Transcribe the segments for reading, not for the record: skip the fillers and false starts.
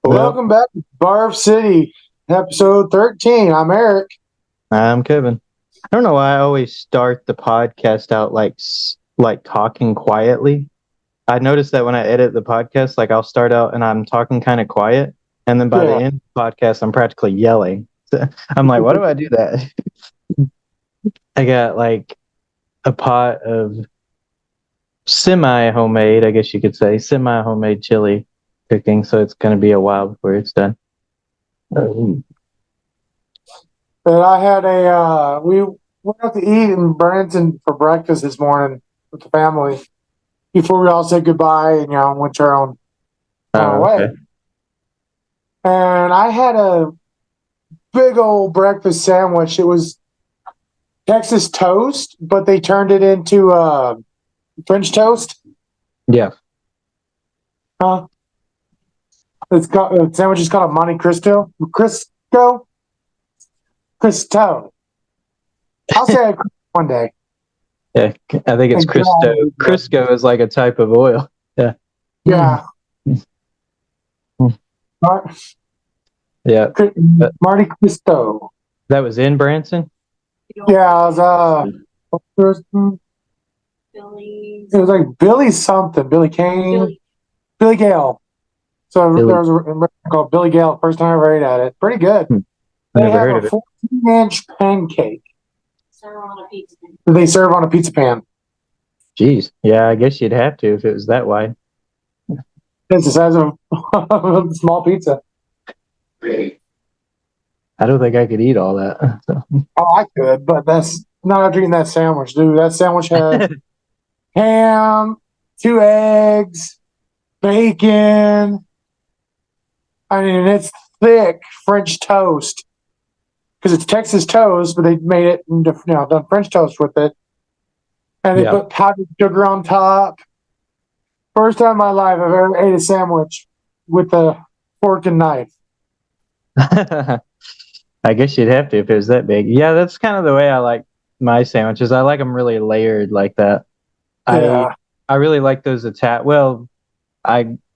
Well, Welcome back to Barf City, episode 13. I'm Eric. I'm Kevin. I don't know why I always start the podcast out like talking quietly. I noticed that when I edit the podcast, like I'll start out and I'm talking kind of quiet, and then by the Yeah. end of the podcast, I'm practically yelling. I'm like, why do I do that? I got like a pot of semi-homemade, I guess you could say, semi-homemade chili cooking, so it's going to be a while before it's done. But I had we went out to eat in Branson for breakfast this morning with the family before we all said goodbye and, went to our own way. Okay. And I had a big old breakfast sandwich. It was Texas toast, but they turned it into French toast. Yeah. The sandwich is called a Monte Cristo. Cristo? I'll say it one day. Yeah, I think it's Crisco. Crisco is like a type of oil. Yeah. Yeah. Yeah. Monte Cristo. That was in Branson? Yeah, it was like Billy something. Billy Kane. Billy Gale. So there was a restaurant called Billy Gale. First time I ever ate at it. Pretty good. I They never have heard of a it. 14-inch pancake. They serve on a pizza pan. Jeez. Yeah, I guess you'd have to if it was that wide. It's the size of a small pizza. I don't think I could eat all that. So. Oh, I could, but that's not after eating that sandwich, dude. That sandwich had ham, 2 eggs, bacon. I mean, it's thick French toast because it's Texas toast, but they made it into, done French toast with it, and they put powdered sugar on top. First time in my life I've ever ate a sandwich with a fork and knife. I guess you'd have to if it was that big. Yeah, that's kind of the way I like my sandwiches. I like them really layered like that. Yeah. I really like those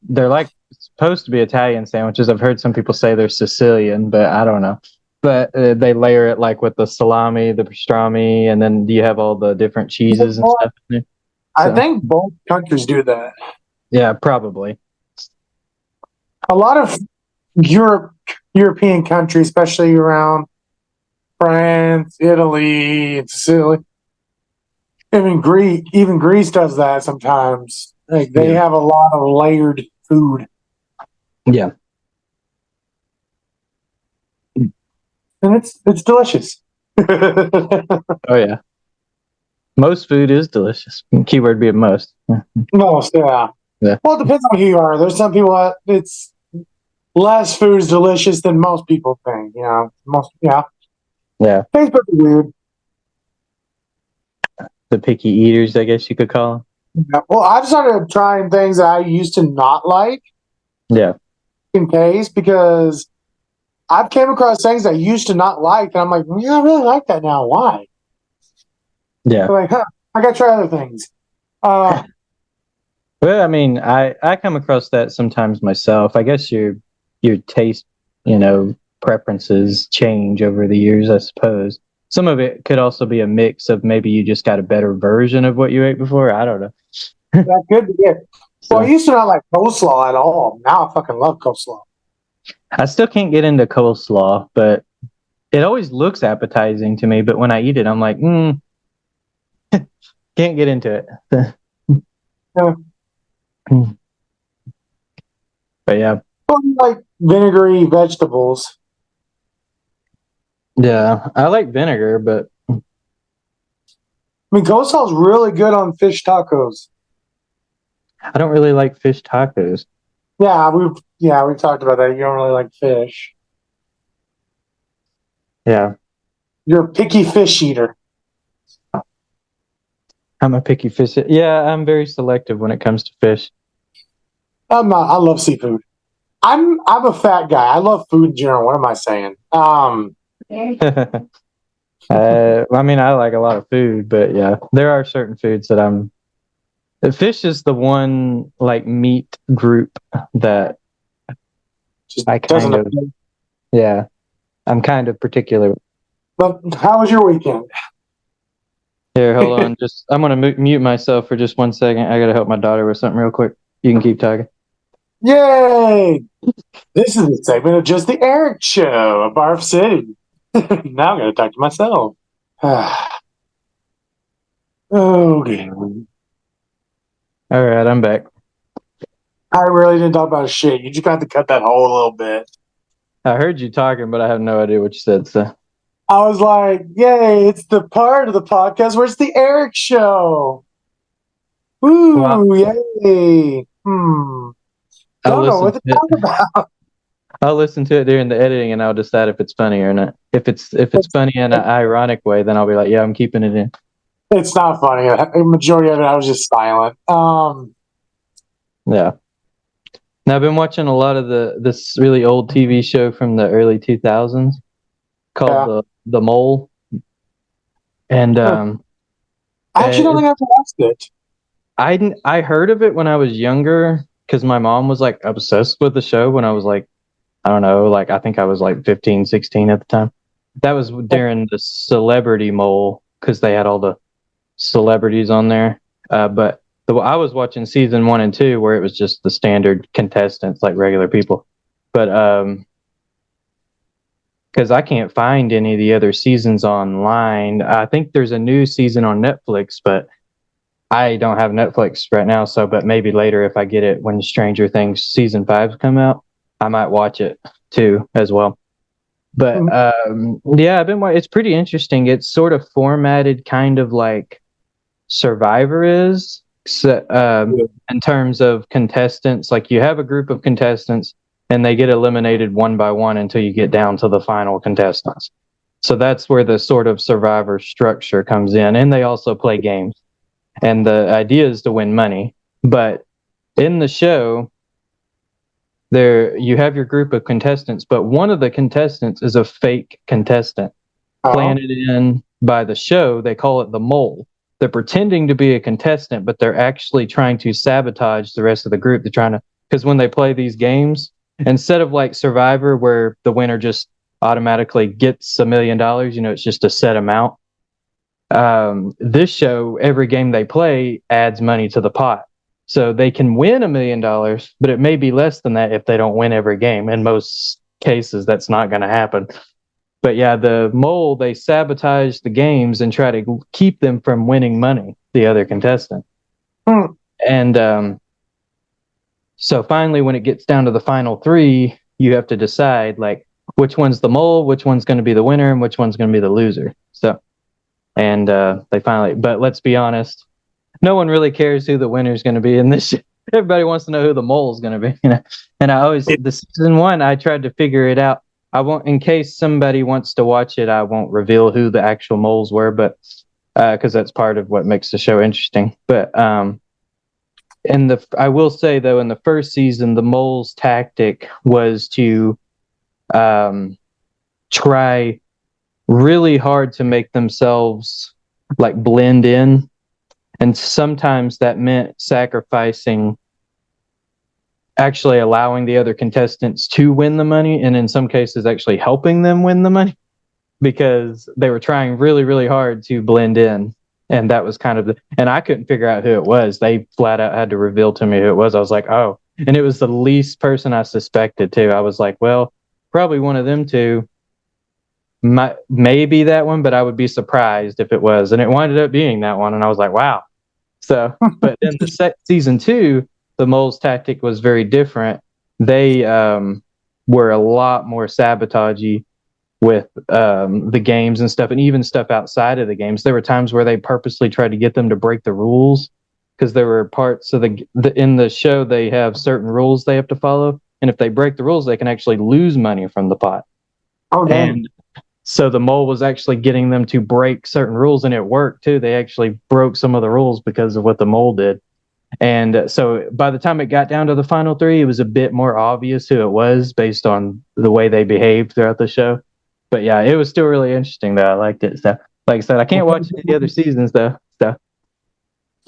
they're like supposed to be Italian sandwiches. I've heard some people say they're Sicilian, but I don't know. But they layer it like with the salami, the pastrami, and then you have all the different cheeses and stuff in there. So, I think both countries do that. Yeah, probably. A lot of European countries, especially around France, Italy, and Sicily. Even Greece does that sometimes. Like they have a lot of layered food. Yeah. And it's delicious. Oh yeah. Most food is delicious. Keyword being most. Most, yeah. Well, it depends on who you are. There's some people that it's less food is delicious than most people think. Yeah. Tastes pretty weird. The picky eaters, I guess you could call them. Yeah. Well, I've started trying things that I used to not like. Yeah. In case because I've came across things I used to not like, and I'm like, yeah, I really like that now. Why? Yeah. I'm like, I gotta try other things. Well, I mean, I come across that sometimes myself. I guess your taste, preferences change over the years, I suppose. Some of it could also be a mix of maybe you just got a better version of what you ate before. I don't know. That could be it. Well, I used to not like coleslaw at all. Now I fucking love coleslaw. I still can't get into coleslaw, but it always looks appetizing to me. But when I eat it, I'm like, can't get into it. Yeah. But yeah. I like vinegary vegetables. Yeah, I like vinegar, but I mean, coleslaw is really good on fish tacos. I don't really like fish tacos. Yeah, we've talked about that. You don't really like fish. Yeah. You're a picky fish eater. I'm a picky fish. Yeah, I'm very selective when it comes to fish. I'm not. I love seafood. I'm a fat guy. I love food in general. What am I saying? I mean, I like a lot of food, but yeah, there are certain foods that fish is the one like meat group that Just I doesn't. kind of, yeah, I'm kind of particular. But how was your weekend? Here, hold on. I'm gonna mute myself for just 1 second. I gotta help my daughter with something real quick. You can keep talking. Yay! This is a segment of Just the Eric Show of Barf City. Now I'm going to talk to myself. Okay. All right, I'm back. I really didn't talk about shit. You just got to cut that whole little bit. I heard you talking, but I have no idea what you said. So I was like, yay, it's the part of the podcast where it's the Eric Show. Woo, Well, yay. I'll Don't know listen what to to talk it. about. I'll listen to it during the editing, and I'll decide if it's funny or not. If it's funny in an ironic way, then I'll be like, yeah, I'm keeping it in. It's not funny. The majority of it, I was just silent. Yeah. Now I've been watching a lot of this really old TV show from the early 2000s called the Mole, and I actually don't think I've watched it. I heard of it when I was younger because my mom was like obsessed with the show when I was like, I don't know, like I think I was like 15, 16 at the time. That was during the Celebrity Mole because they had all the celebrities on there. But I was watching season 1 and 2 where it was just the standard contestants, like regular people. But because I can't find any of the other seasons online. I think there's a new season on Netflix, but I don't have Netflix right now. So, but maybe later if I get it when Stranger Things season 5 come out, I might watch it too as well. But yeah, it's pretty interesting. It's sort of formatted kind of like Survivor is, in terms of contestants. Like you have a group of contestants and they get eliminated one by one until you get down to the final contestants. So that's where the sort of Survivor structure comes in. And they also play games. And the idea is to win money. But in the show, there you have your group of contestants, but one of the contestants is a fake contestant planted in by the show. They call it the Mole. They're pretending to be a contestant, but they're actually trying to sabotage the rest of the group. They're trying to, because when they play these games, instead of like Survivor, where the winner just automatically gets $1 million, it's just a set amount. This show, every game they play adds money to the pot. So they can win $1 million, but it may be less than that if they don't win every game. In most cases, that's not going to happen. But yeah, the Mole, they sabotage the games and try to keep them from winning money, the other contestant. And so finally, when it gets down to the final 3, you have to decide like which one's the Mole, which one's going to be the winner, and which one's going to be the loser. So, and they finally, but let's be honest, no one really cares who the winner is going to be in this. Everybody wants to know who the Mole is going to be, And I always, the season 1, I tried to figure it out. I won't, in case somebody wants to watch it, I won't reveal who the actual moles were, but because that's part of what makes the show interesting. But I will say though, in the first season, the mole's tactic was to try really hard to make themselves like blend in, and sometimes that meant sacrificing, actually allowing the other contestants to win the money, and in some cases actually helping them win the money, because they were trying really, really hard to blend in. And that was kind of and I couldn't figure out who it was. They flat out had to reveal to me who it was. I was like, oh, and it was the least person I suspected too. I was like, well, probably one of them two, maybe that one, but I would be surprised if it was. And it winded up being that one. And I was like, wow. So, but then season 2, the mole's tactic was very different. They were a lot more sabotagey with the games and stuff, and even stuff outside of the games. There were times where they purposely tried to get them to break the rules, because there were parts of in the show they have certain rules they have to follow, and if they break the rules, they can actually lose money from the pot. Oh, damn. And so the mole was actually getting them to break certain rules, and it worked too. They actually broke some of the rules because of what the mole did. And so by the time it got down to the final 3, it was a bit more obvious who it was based on the way they behaved throughout the show. But yeah, it was still really interesting though. I liked it. So like I said, I can't watch any of the other seasons though. So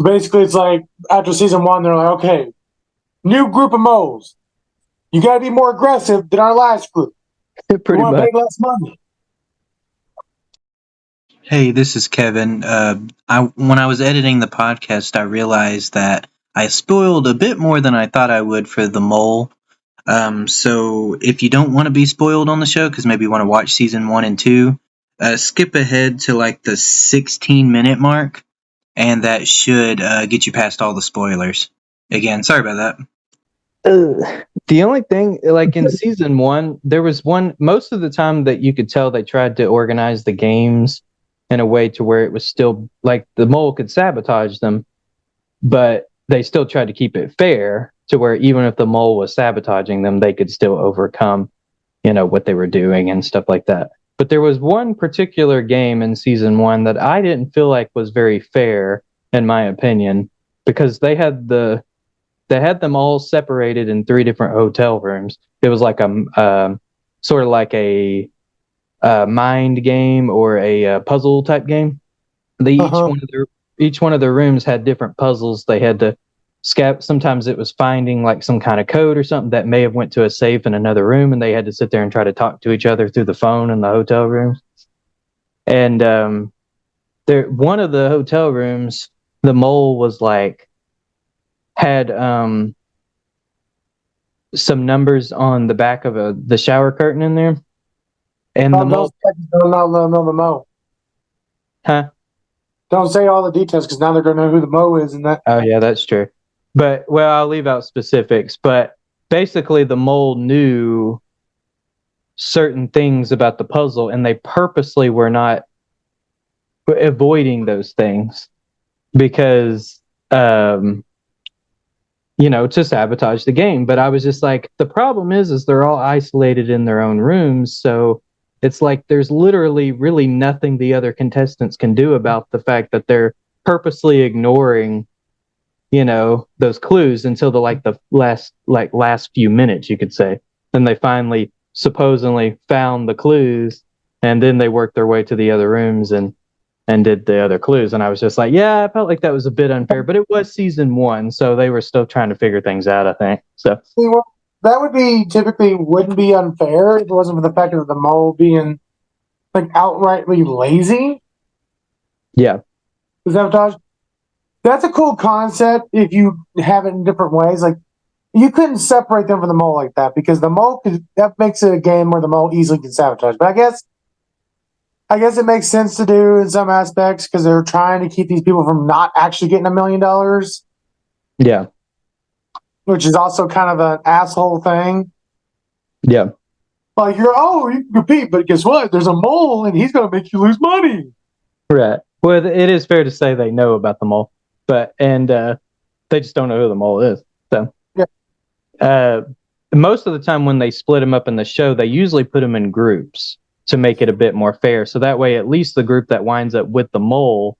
basically, it's like after season 1, they're like, okay, new group of moles. You got to be more aggressive than our last group. Pretty you want to much. pay less money. Hey, this is Kevin. When I was editing the podcast, I realized that I spoiled a bit more than I thought I would for the mole. So if you don't want to be spoiled on the show, because maybe you want to watch season 1 and 2, skip ahead to like the 16-minute mark, and that should get you past all the spoilers. Again, sorry about that. The only thing, like in season 1, there was most of the time that you could tell they tried to organize the games in a way to where it was still like the mole could sabotage them, but they still tried to keep it fair to where even if the mole was sabotaging them, they could still overcome, what they were doing and stuff like that. But there was one particular game in season 1 that I didn't feel like was very fair, in my opinion, because they had them all separated in 3 different hotel rooms. It was like a sort of like a mind game or a puzzle type game. Each one of the rooms had different puzzles. They had to sometimes it was finding like some kind of code or something that may have went to a safe in another room, and they had to sit there and try to talk to each other through the phone in the hotel rooms. And one of the hotel rooms, the mole was like had some numbers on the back of the shower curtain in there, and the mole. No, the Mo. Huh? Don't say all the details because now they're going to know who the Mo is, and that. Oh yeah, that's true. But I'll leave out specifics. But basically, the mole knew certain things about the puzzle, and they purposely were not avoiding those things because to sabotage the game. But I was just like, the problem is they're all isolated in their own rooms. So it's like there's literally really nothing the other contestants can do about the fact that they're purposely ignoring, those clues until the last few minutes, you could say. Then they finally supposedly found the clues, and then they worked their way to the other rooms and did the other clues. And I was just like, yeah, I felt like that was a bit unfair, but it was season 1, so they were still trying to figure things out, I think. So that wouldn't be unfair if it wasn't for the fact of the mole being like outrightly lazy. Yeah. Sabotage. That's a cool concept if you have it in different ways. Like, you couldn't separate them from the mole like that because the mole that makes it a game where the mole easily can sabotage. But I guess it makes sense to do in some aspects because they're trying to keep these people from not actually getting $1 million. Yeah. Which is also kind of an asshole thing. Yeah. Like, you can compete, but guess what? There's a mole and he's going to make you lose money. Right. Well, it is fair to say they know about the mole, and they just don't know who the mole is. So, yeah. Most of the time when they split them up in the show, they usually put them in groups to make it a bit more fair. So that way, at least the group that winds up with the mole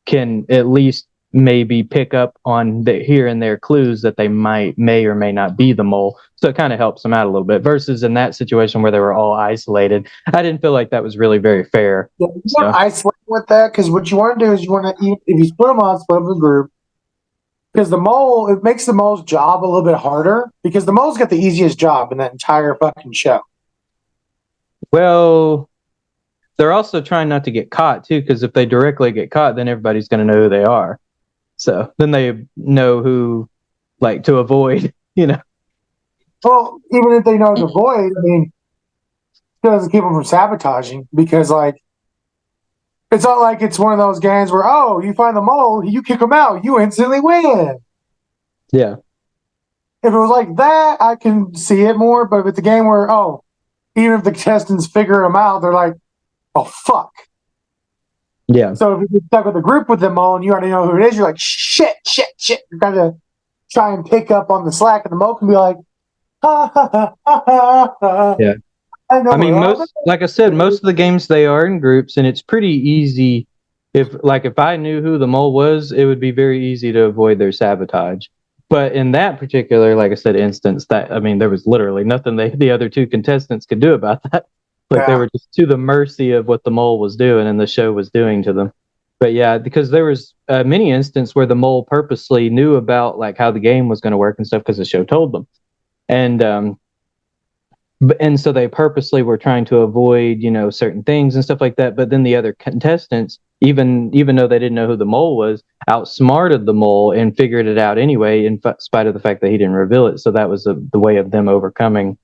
can at least maybe pick up on the here and there clues that they may or may not be the mole. So it kind of helps them out a little bit versus in that situation where they were all isolated. I didn't feel like that was really very fair. Yeah, you want to isolate with that because what you want to do is if you split them up in a group, because it makes the mole's job a little bit harder because the mole's got the easiest job in that entire fucking show. Well, they're also trying not to get caught too, because if they directly get caught, then everybody's going to know who they are. So then they know who, to avoid, Well, even if they know to avoid, it doesn't keep them from sabotaging because, it's not like it's one of those games where, you find the mole, you kick them out, you instantly win. Yeah. If it was like that, I can see it more. But if it's a game where, even if the contestants figure them out, they're like, oh, fuck. Yeah. So if you're stuck with a group with them all and you already know who it is, you're like, shit. You're going to try and pick up on the slack, and the mo can be like, ha, ha, ha, ha, ha, ha. Yeah. I mean, like I said, most of the games they are in groups, and it's pretty easy. If I knew who the mole was, it would be very easy to avoid their sabotage. But in that particular, like I said, instance, there was literally nothing the other 2 contestants could do about that. They were just to the mercy of what the mole was doing and the show was doing to them. But yeah, because there was many instances where the mole purposely knew about how the game was going to work and stuff because the show told them. And And so they purposely were trying to avoid, certain things and stuff like that. But then the other contestants, even though they didn't know who the mole was, outsmarted the mole and figured it out anyway, in spite of the fact that he didn't reveal it. So that was the way of them overcoming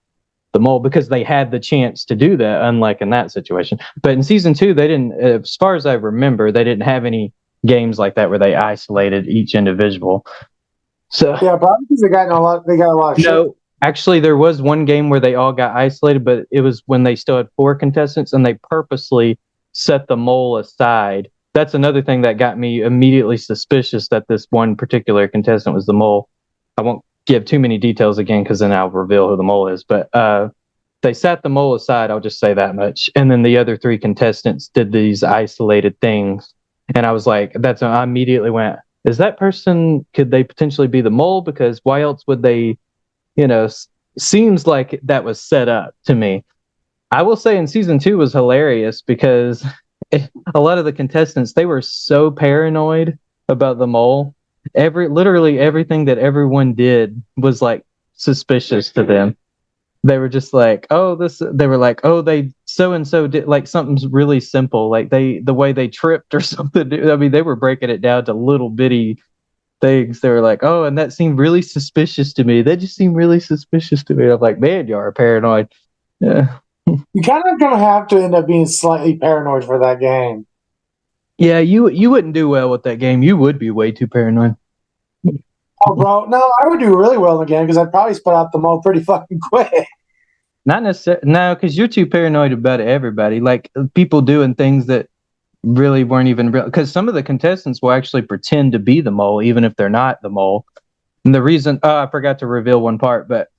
the mole, because they had the chance to do that, unlike in that situation. But in season 2, they didn't, as far as I remember, they didn't have any games like that where they isolated each individual. So Yeah, probably because they got a lot of shit. no, actually, there was one game where they all got isolated, but it was when they still had 4 contestants, and they purposely set the mole aside. That's another thing that got me immediately suspicious that this one particular contestant was the mole. I won't give too many details again, because then I'll reveal who the mole is. But they set the mole aside, I'll just say that much. And then the other 3 contestants did these isolated things. And I was like, I immediately went, is that person, could they potentially be the mole? Because why else would they, seems like that was set up to me. I will say in season 2 was hilarious, because a lot of the contestants, they were so paranoid about the mole. Literally everything that everyone did was like suspicious to them. They were just like, they so and so did like something's really simple, like the way they tripped or something. I mean, they were breaking it down to little bitty things. They were like, oh, and that seemed really suspicious to me. That just seemed really suspicious to me. I'm like, man, you are paranoid. Yeah. You kind of gonna have to end up being slightly paranoid for that game. Yeah, you wouldn't do well with that game. You would be way too paranoid. Oh, bro, no, I would do really well in the game because I'd probably spit out the mole pretty fucking quick. Not necessarily. No, because you're too paranoid about everybody. Like people doing things that really weren't even real. Because some of the contestants will actually pretend to be the mole, even if they're not the mole. And the reason, I forgot to reveal one part, but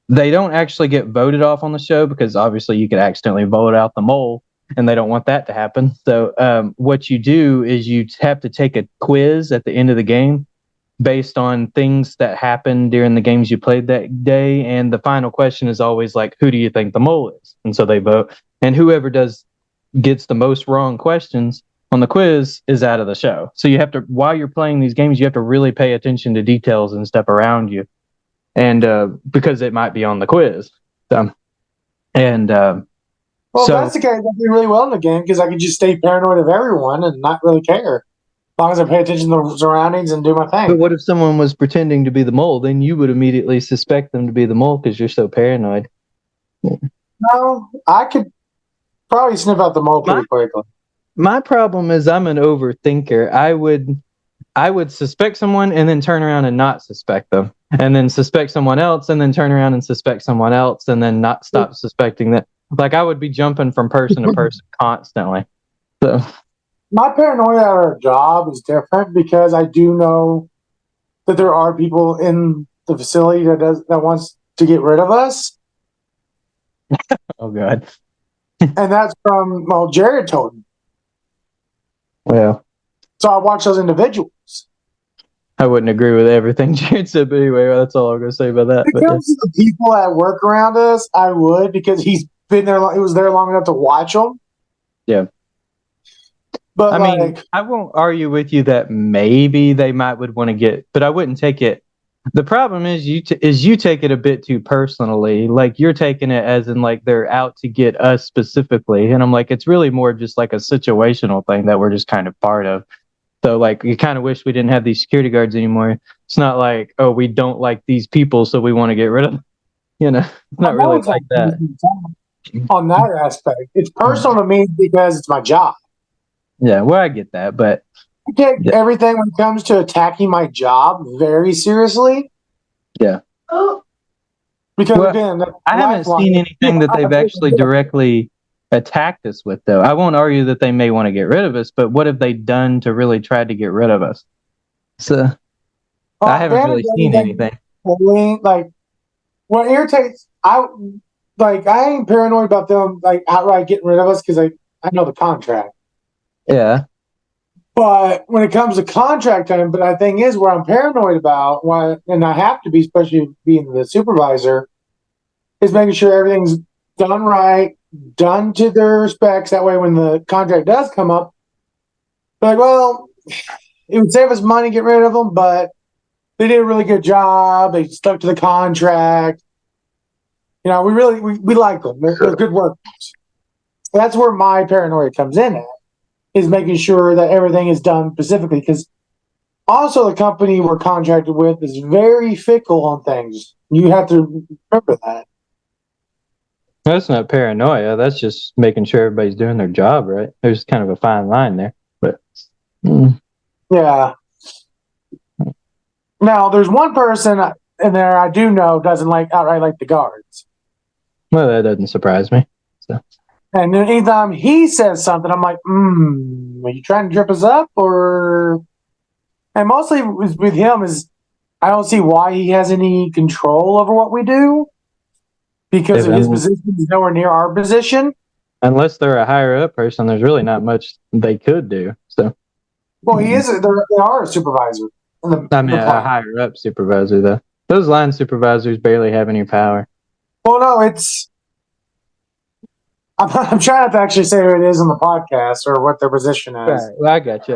they don't actually get voted off on the show, because obviously you could accidentally vote out the mole, and they don't want that to happen. So what you do is you have to take a quiz at the end of the game based on things that happened during the games you played that day. And the final question is always like, who do you think the mole is? And so they vote. And whoever gets the most wrong questions on the quiz is out of the show. So you have to, while you're playing these games, you have to really pay attention to details and stuff around you. And because it might be on the quiz. Well, if that's the case, I'd do really well in the game because I could just stay paranoid of everyone and not really care. As long as I pay attention to the surroundings and do my thing. But what if someone was pretending to be the mole? Then you would immediately suspect them to be the mole because you're so paranoid. No, I could probably sniff out the mole pretty quickly. My problem is I'm an overthinker. I would suspect someone and then turn around and not suspect them, and then suspect someone else and then turn around and suspect someone else and then not stop suspecting that. Like I would be jumping from person to person constantly. So my paranoia at our job is different because I do know that there are people in the facility that wants to get rid of us. Oh God. And that's from Jared told me. Well, so I watch those individuals. I wouldn't agree with everything Jared said, but anyway, that's all I'm going to say about that. When it comes to the people that work around us, I would, because he's been there. He was there long enough to watch them. Yeah. But I mean, I won't argue with you that maybe they would want to get, but I wouldn't take it. The problem is you take it a bit too personally. Like you're taking it as in like they're out to get us specifically, and I'm like, it's really more just like a situational thing that we're just kind of part of. So like you kind of wish we didn't have these security guards anymore. It's not like, oh, we don't like these people, so we want to get rid of them. It's not really like that. On that aspect, it's personal to me because it's my job. Yeah, well, I get that, but I take everything when it comes to attacking my job very seriously. Yeah. Because again, I haven't seen anything that they've actually directly attacked us with, though. I won't argue that they may want to get rid of us, but what have they done to really try to get rid of us? So I haven't really seen anything. Like what irritates, I ain't paranoid about them like outright getting rid of us because I know the contract. Yeah. But when it comes to contract time, but the thing is where I'm paranoid about, and I have to be, especially being the supervisor, is making sure everything's done right, done to their specs. That way, when the contract does come up, they're like, well, it would save us money, get rid of them, but they did a really good job. They stuck to the contract. we like them. They're good workers. That's where my paranoia comes in at, is making sure that everything is done specifically. Because also the company we're contracted with is very fickle on things. You have to remember that. That's not paranoia. That's just making sure everybody's doing their job right. There's kind of a fine line there, but Yeah. Now, there's one person in there I do know doesn't outright like the guards. well, that doesn't surprise me. So And then anytime he says something, I'm like, are you trying to trip us up? And mostly with him is I don't see why he has any control over what we do because of his position is nowhere near our position. Unless they're a higher up person, there's really not much they could do. So, well, he is. They are a supervisor. A higher up supervisor though. Those line supervisors barely have any power. Well, no, it's. I'm trying not to actually say who it is on the podcast or what their position is. Right. Well, I got you.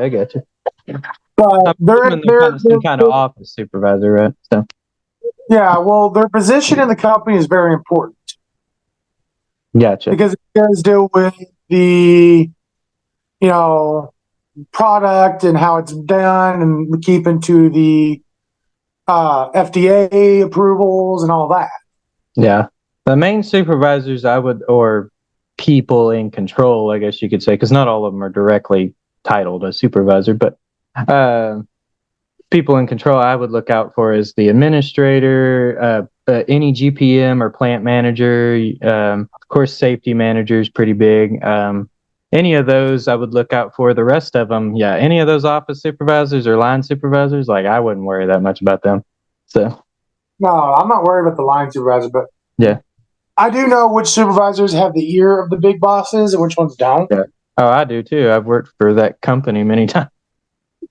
But they're some kind of office supervisor, right? So. Yeah, well, their position in the company is very important. Gotcha. Because it does deal with the, product and how it's done, and we keep into the FDA approvals and all that. Yeah, the main supervisors or people in control, I guess you could say, because not all of them are directly titled a supervisor, but people in control I would look out for is the administrator, any GPM or plant manager, of course, safety manager is pretty big. Any of those I would look out for. The rest of them, yeah, any of those office supervisors or line supervisors, I wouldn't worry that much about them. So, no, I'm not worried about the line supervisor, but yeah, I do know which supervisors have the ear of the big bosses and which ones don't. Yeah. Oh, I do too. I've worked for that company many times.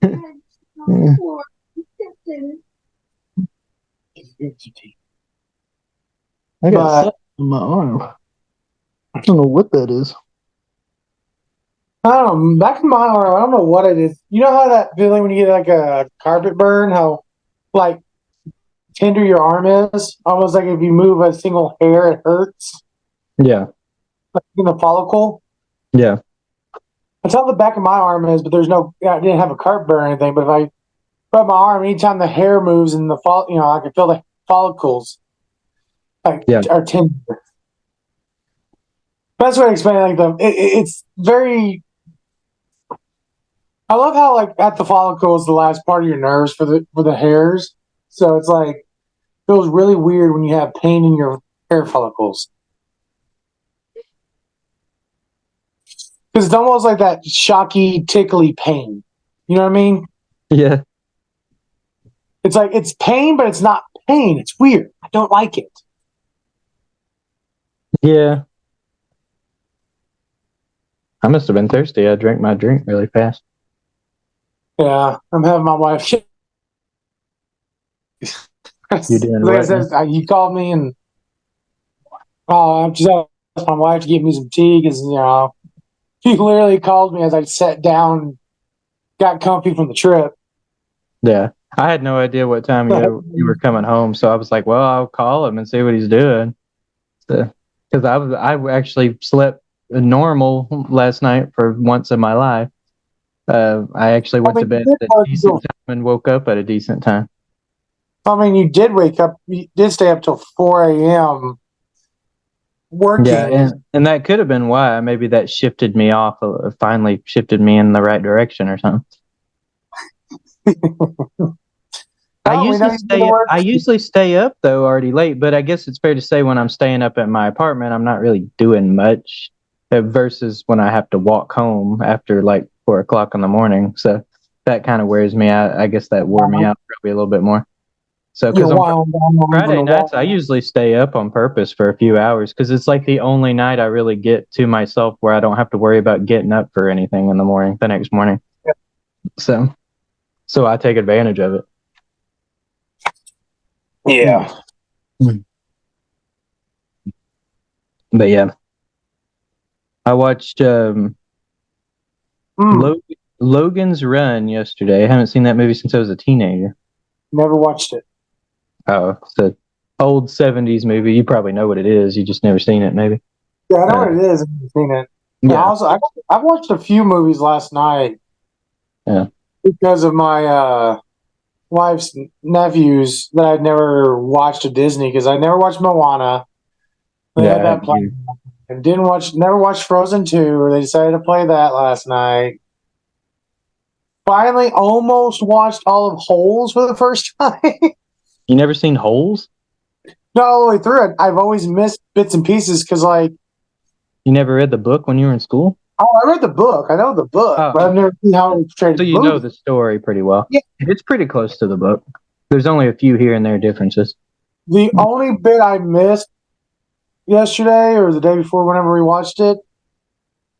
Yeah. I got something on my arm. I don't know what that is. I don't know. Back in my arm, I don't know what it is. You know how that feeling when you get a carpet burn, how tender your arm is? Almost like if you move a single hair, it hurts. Yeah. Like in the follicle. Yeah. That's how the back of my arm is, but I didn't have a carpet burn or anything. But if I rub my arm, anytime the hair moves in the I can feel the follicles are tender. Best way to explain it, it's very. I love how at the follicle is the last part of your nerves for the hairs, so it's feels really weird when you have pain in your hair follicles because it's almost like that shocky, tickly pain. You know what I mean? Yeah. It's it's pain, but it's not pain. It's weird. I don't like it. Yeah. I must have been thirsty. I drank my drink really fast. Yeah, I'm having my wife. You doing what? You called me and I just asked my wife to give me some tea because she literally called me as I sat down, got comfy from the trip. Yeah, I had no idea what time you were coming home, so I was like, "Well, I'll call him and see what he's doing." Because I actually slept normal last night for once in my life. I actually went to bed at a decent time and woke up at a decent time. I mean, you did wake up. You did stay up till 4 a.m. working. Yeah, and that could have been why. Maybe that shifted me off. Finally shifted me in the right direction or something. I usually stay up though already late, but I guess it's fair to say when I'm staying up at my apartment, I'm not really doing much versus when I have to walk home after 4 o'clock in the morning. So that kind of wears me out. I guess that wore me out probably a little bit more. So because Friday nights, I usually stay up on purpose for a few hours because it's the only night I really get to myself where I don't have to worry about getting up for anything in the next morning. Yeah. So I take advantage of it. Yeah. But yeah, I watched Logan's Run yesterday. I haven't seen that movie since I was a teenager. Never watched it. Oh, so old 70s movie. You probably know what it is. You just never seen it, maybe. Yeah, I know what it is. I've seen it. And Yeah. also, I've watched a few movies last night. Yeah. Because of my wife's nephews that I'd never watched a Disney, because I never watched Moana. They had that plan. And never watched Frozen 2, or they decided to play that last night. Finally, almost watched all of Holes for the first time. You never seen Holes? Not all the way through it. I've always missed bits and pieces because, like, You never read the book when you were in school? oh, I read the book. I know the book, Oh. but I've never seen how it's portrayed. So you know the story pretty well. Yeah. It's pretty close to the book. There's only a few here and there differences. The only bit I missed yesterday or the day before, whenever we watched it,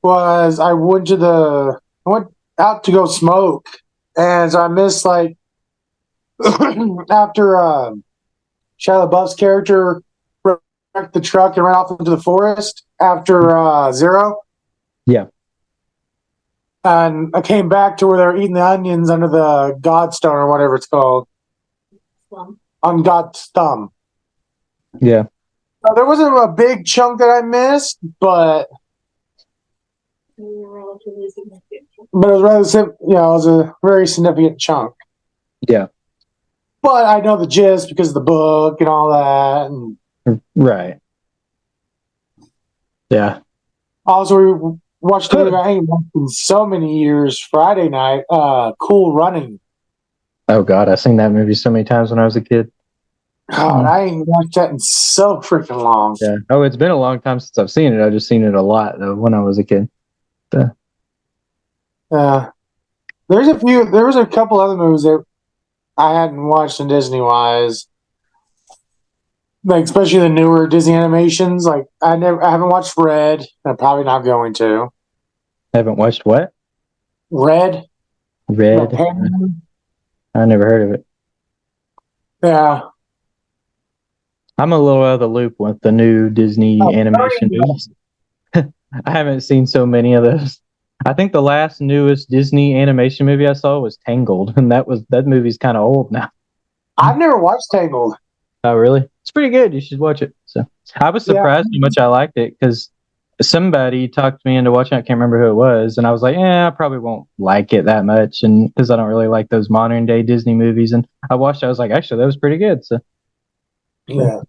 was I went out to go smoke, and so I missed, like, after Shia LaBeouf's character wrecked the truck and ran off into the forest after Zero. Yeah. And I came back to where they were eating the onions under the Godstone or whatever it's called. On God's thumb. Yeah. There wasn't a big chunk that I missed, but it was rather, it was a very significant chunk. Yeah. But I know the gist because of the book and all that. And right. Yeah. Also, we watched a movie I ain't watched in so many years Friday night, Cool Running. Oh, God. I've seen that movie so many times when I was a kid. God, I ain't watched that in so freaking long. Yeah. Oh, it's been a long time since I've seen it. I've just seen it a lot, though, when I was a kid. There was a couple other movies that I hadn't watched in Disney-wise. Like, especially the newer Disney animations. Like, I haven't watched Red. I'm probably not going to. Haven't watched what? Red. Red. I never heard of it. Yeah. I'm a little out of the loop with the new Disney animation movies. I haven't seen so many of those. I think the last newest Disney animation movie I saw was Tangled, and that movie's kind of old now. I've never watched Tangled. Oh, really? It's pretty good. You should watch it. So I was surprised how much I liked it because somebody talked me into watching it. I can't remember who it was, and I was like, I probably won't like it that much, and because I don't really like those modern day Disney movies. And I watched it. I was like, actually, that was pretty good. So yeah,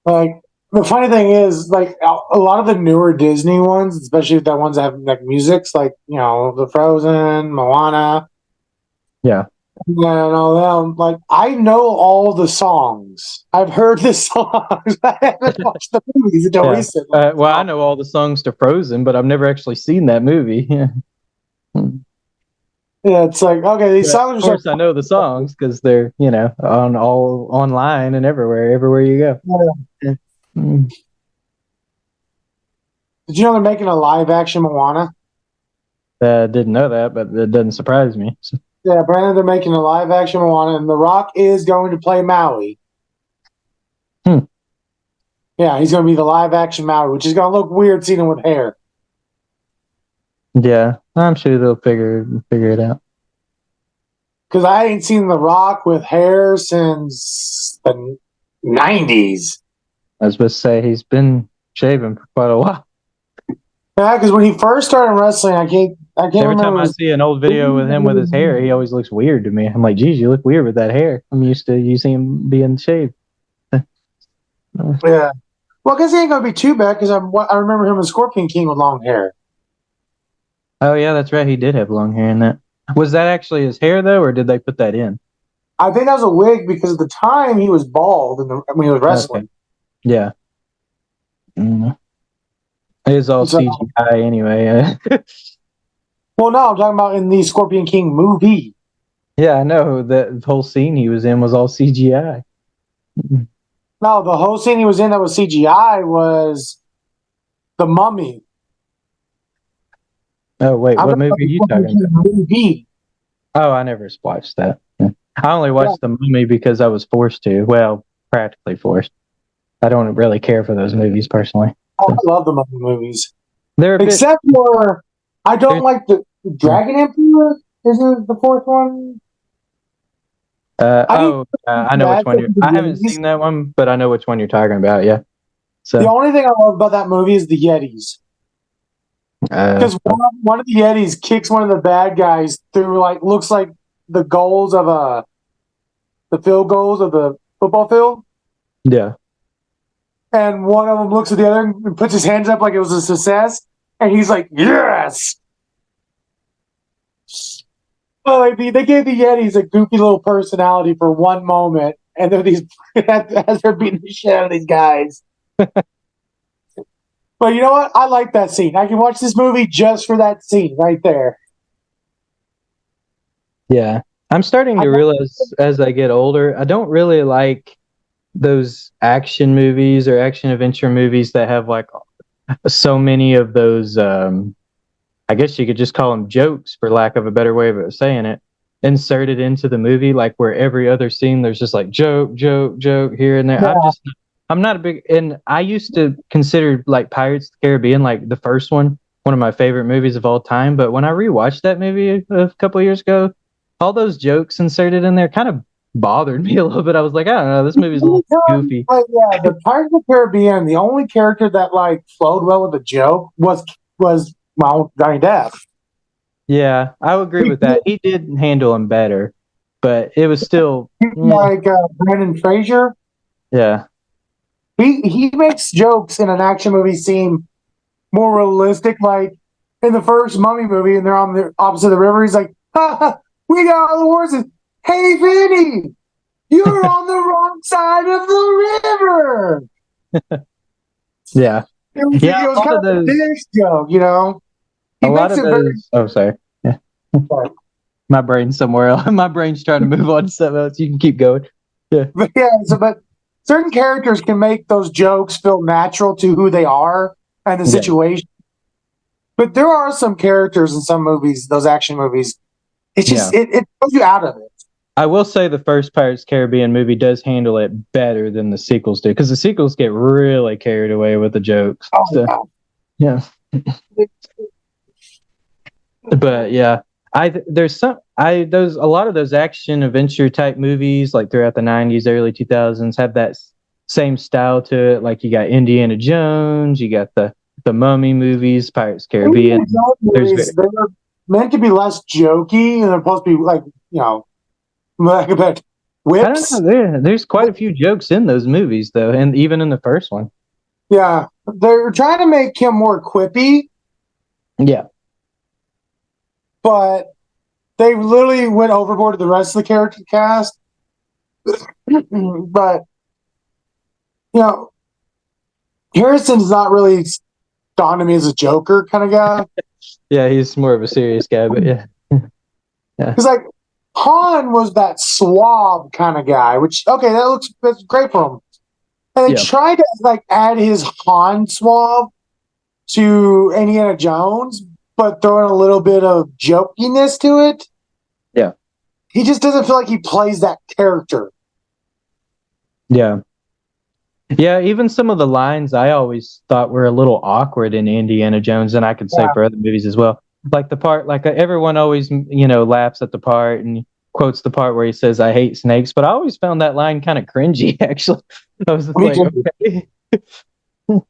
like the funny thing is, like a lot of the newer Disney ones, especially the ones that have like musics, like the Frozen, Moana, yeah. And all them, like I know all the songs. I've heard the songs. I haven't watched the movies until recently. Well, I know all the songs to Frozen, but I've never actually seen that movie. Yeah, it's like okay, these songs. Of course, I know the songs because they're on all online and everywhere you go. Yeah. Did you know they're making a live action Moana? Didn't know that, but it doesn't surprise me. So. Yeah, Brandon, they're making a live action Moana, and The Rock is going to play Maui. Yeah, he's going to be the live action Maui, which is going to look weird seeing him with hair. Yeah, I'm sure they'll figure it out. Because I ain't seen The Rock with hair since the 90s. I was supposed to say he's been shaving for quite a while. Yeah, because when he first started wrestling, I can't Every remember. time I see an old video with him with his hair, he always looks weird to me. I'm like, geez, you look weird with that hair. I'm used to you seeing him being shaved. Yeah. Well, because he ain't going to be too bad, because I remember him as Scorpion King with long hair. Oh, yeah, that's right. He did have long hair in that. Was that actually his hair, though, or did they put that in? I think that was a wig, because at the time he was bald when he was wrestling. Okay. Yeah. It is all CGI anyway. Well, no, I'm talking about in the Scorpion King movie. Yeah, I know. The whole scene he was in was all CGI. No, the whole scene he was in that was CGI was The Mummy. Oh, wait, what movie are you talking about? Movie. Oh, I never watched that. I only watched The Mummy because I was forced to. Well, practically forced. I don't really care for those movies personally. Oh, I love the Mummy movies. They're Except for, I don't like the Dragon Emperor. Isn't it the fourth one? I know which one I haven't seen that one, but I know which one you're talking about. Yeah. So The only thing I love about that movie is the Yetis. Because one of the Yetis kicks one of the bad guys through, like, looks like the goals of the field goals of the football field. yeah, And one of them looks at the other and puts his hands up like it was a success. And he's like, yes! Well, like they gave the Yetis a goofy little personality for one moment. And they're these, as they're beating the shit out of these guys. But you know what? I like that scene. I can watch this movie just for that scene right there. yeah. I'm starting to realize as I get older, I don't really like those action movies or action adventure movies that have like so many of those. I guess you could just call them jokes, for lack of a better way of saying it, inserted into the movie, like where every other scene there's just like joke, joke, joke here and there. Yeah. I'm not a big, and I used to consider like Pirates of the Caribbean, like the first one of my favorite movies of all time. But when I rewatched that movie a couple years ago, all those jokes inserted in there kind of bothered me a little bit. I was like, I don't know, this movie's a little goofy. But yeah, the Pirates of the Caribbean, the only character that like flowed well with the joke was Johnny Depp. Yeah, I would agree with that. He did handle him better, but it was still Like Brendan Fraser. Yeah. He makes jokes in an action movie seem more realistic. Like in the first Mummy movie, and they're on the opposite of the river. He's like, ha, ha, "We got all the horses. Hey, Vinny, you're on the wrong side of the river." Yeah. It was kind of a dish joke, you know. A lot of those. Oh, sorry. Yeah. My brain's somewhere else. My brain's trying to move on to something else. You can keep going. Yeah. But certain characters can make those jokes feel natural to who they are and the situation. But there are some characters in some movies, those action movies, it's just it pulls you out of it. I will say the first Pirates Caribbean movie does handle it better than the sequels do, because the sequels get really carried away with the jokes. Oh, so, yeah. But yeah, there's a lot of those action adventure type movies like throughout the 90s, early 2000s have that same style to it. Like you got Indiana Jones, you got the Mummy movies, Pirates Caribbean. They're meant to be less jokey, and they're supposed to be like, you know, like about whips. There's quite a few jokes in those movies though, and even in the first one. Yeah, they're trying to make him more quippy. Yeah. But they literally went overboard to the rest of the character cast. But, you know, Harrison's not really dawned to me as a Joker kind of guy. Yeah, he's more of a serious guy, but yeah. Because, like, Han was that suave kind of guy, which, okay, that's great for him. And they tried to, like, add his Han suave to Indiana Jones, but throwing a little bit of jokiness to it. Yeah. He just doesn't feel like he plays that character. Yeah. Yeah, even some of the lines I always thought were a little awkward in Indiana Jones, and I could say for other movies as well. Like the part, like everyone always, laughs at the part and quotes the part where he says, "I hate snakes," but I always found that line kind of cringy, actually. I was like, okay.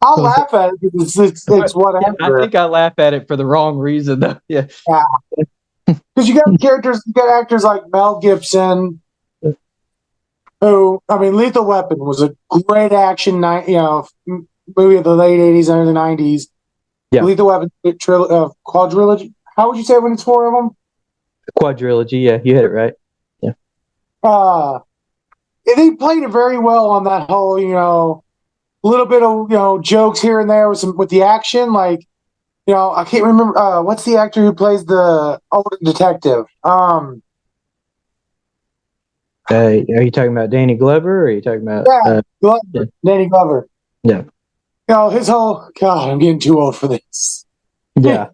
I'll laugh at it because it's whatever. I think I laugh at it for the wrong reason, though. Yeah. Because you got actors like Mel Gibson, who, I mean, Lethal Weapon was a great action, movie of the late '80s and early '90s. Yeah. Lethal Weapon quadrilogy. How would you say it when it's four of them? Quadrilogy. Yeah, you hit it right. Yeah. They played it very well on that whole, little bit of jokes here and there with the action. Like, I can't remember what's the actor who plays the older detective. Are you talking about Danny Glover, or are you talking about Glover, Danny Glover? Yeah. His whole God, I'm getting too old for this. Yeah.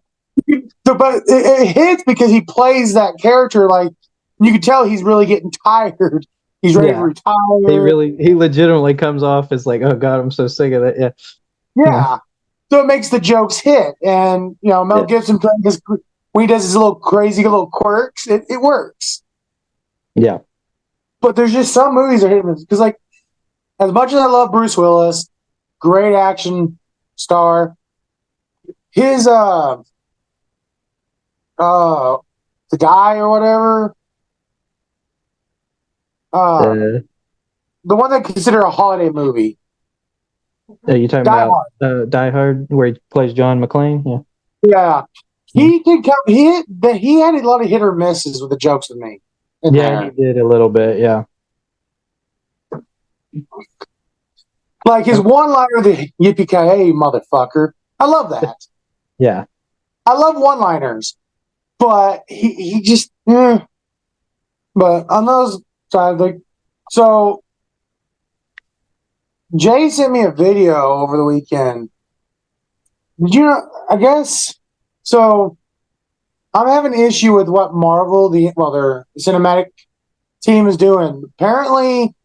But it hits because he plays that character like you can tell he's really getting tired. He's ready to retire. He legitimately comes off as like, oh God, I'm so sick of it. Yeah. Yeah. So it makes the jokes hit. And, Mel Gibson when he does his little crazy little quirks, it works. Yeah. But there's just some movies that hit me because, like, as much as I love Bruce Willis, great action star, his the guy or whatever, the one they consider a holiday movie, you talking Die about Die Hard, where he plays John McClane? Yeah. yeah, he could come. He had a lot of hit or misses with the jokes with me. Yeah, he did a little bit. Yeah. Like his one-liner, the yippee-ki-yay, motherfucker. I love that. Yeah. I love one-liners, but he just. But on those sides, like, so Jay sent me a video over the weekend. Did you know? I guess so. I'm having an issue with what Marvel, their cinematic team is doing. Apparently,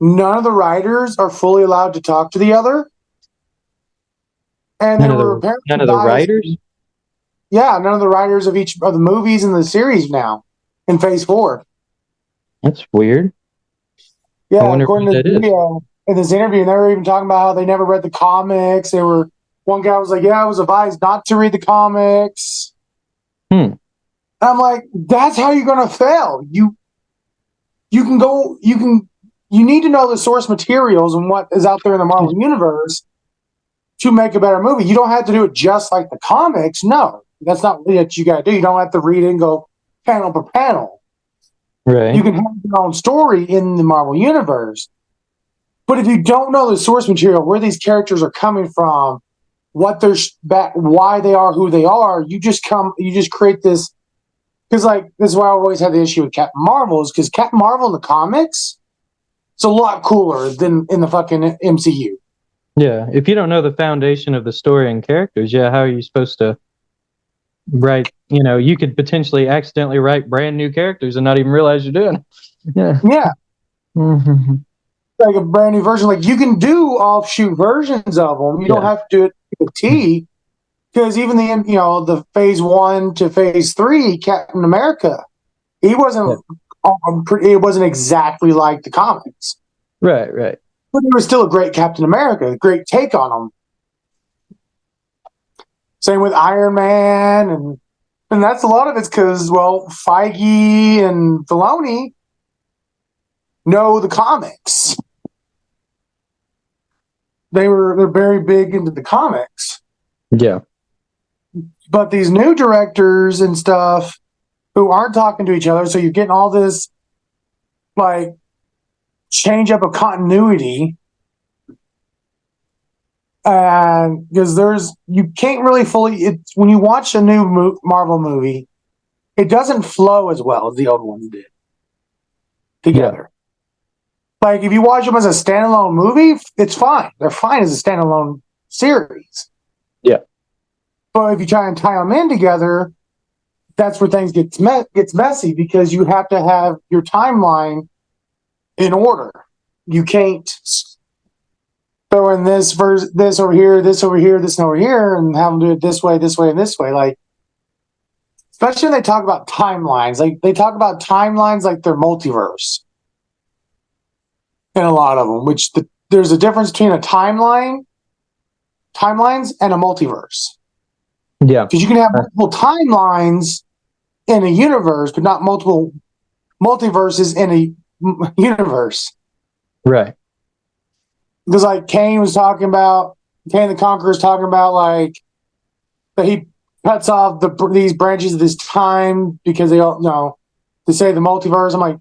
none of the writers are fully allowed to talk to the other. And none of the writers? Yeah, none of the writers of each of the movies and the series now in Phase 4. That's weird. Yeah, according to the video, in this interview, they were even talking about how they never read the comics. One guy was like, "Yeah, I was advised not to read the comics." I'm like, that's how you're gonna fail. You need to know the source materials and what is out there in the Marvel universe to make a better movie. You don't have to do it just like the comics. No, that's not what you got to do. You don't have to read it and go panel per panel. Right. You can have your own story in the Marvel universe. But if you don't know the source material, where these characters are coming from, why they are who they are, you just create this. Because, like, this is why I always had the issue with Captain Marvel, is because Captain Marvel in the comics, it's a lot cooler than in the fucking MCU. Yeah, if you don't know the foundation of the story and characters, how are you supposed to write? You could potentially accidentally write brand new characters and not even realize you're doing it. Yeah. Yeah. Mm-hmm. Like a brand new version. Like, you can do offshoot versions of them. You don't have to do it to a T. Because even the Phase 1 to Phase 3 Captain America, he wasn't. It wasn't exactly like the comics. Right. But he was still a great Captain America, a great take on him. Same with Iron Man, and that's a lot of it's because, well, Feige and Filoni know the comics. They're very big into the comics. Yeah. But these new directors and stuff who aren't talking to each other, so you're getting all this, like, change up of continuity. And because you can't really when you watch a new Marvel movie, it doesn't flow as well as the old ones did together. Yeah. Like, if you watch them as a standalone movie, it's fine. They're fine as a standalone series. Yeah. But if you try and tie them in together, that's where things gets messy, because you have to have your timeline in order. You can't throw in this over here, this over here, this over here, and have them do it this way, and this way. Like, especially when they talk about timelines. Like, they talk about timelines like they're multiverse. In a lot of them, there's a difference between timelines, and a multiverse. Yeah. Because you can have multiple timelines in a universe, but not multiple multiverses in a universe. Right. Because, like, Kane the Conqueror is talking about, like, that he cuts off these branches of this time because they don't know to say the multiverse. I'm like,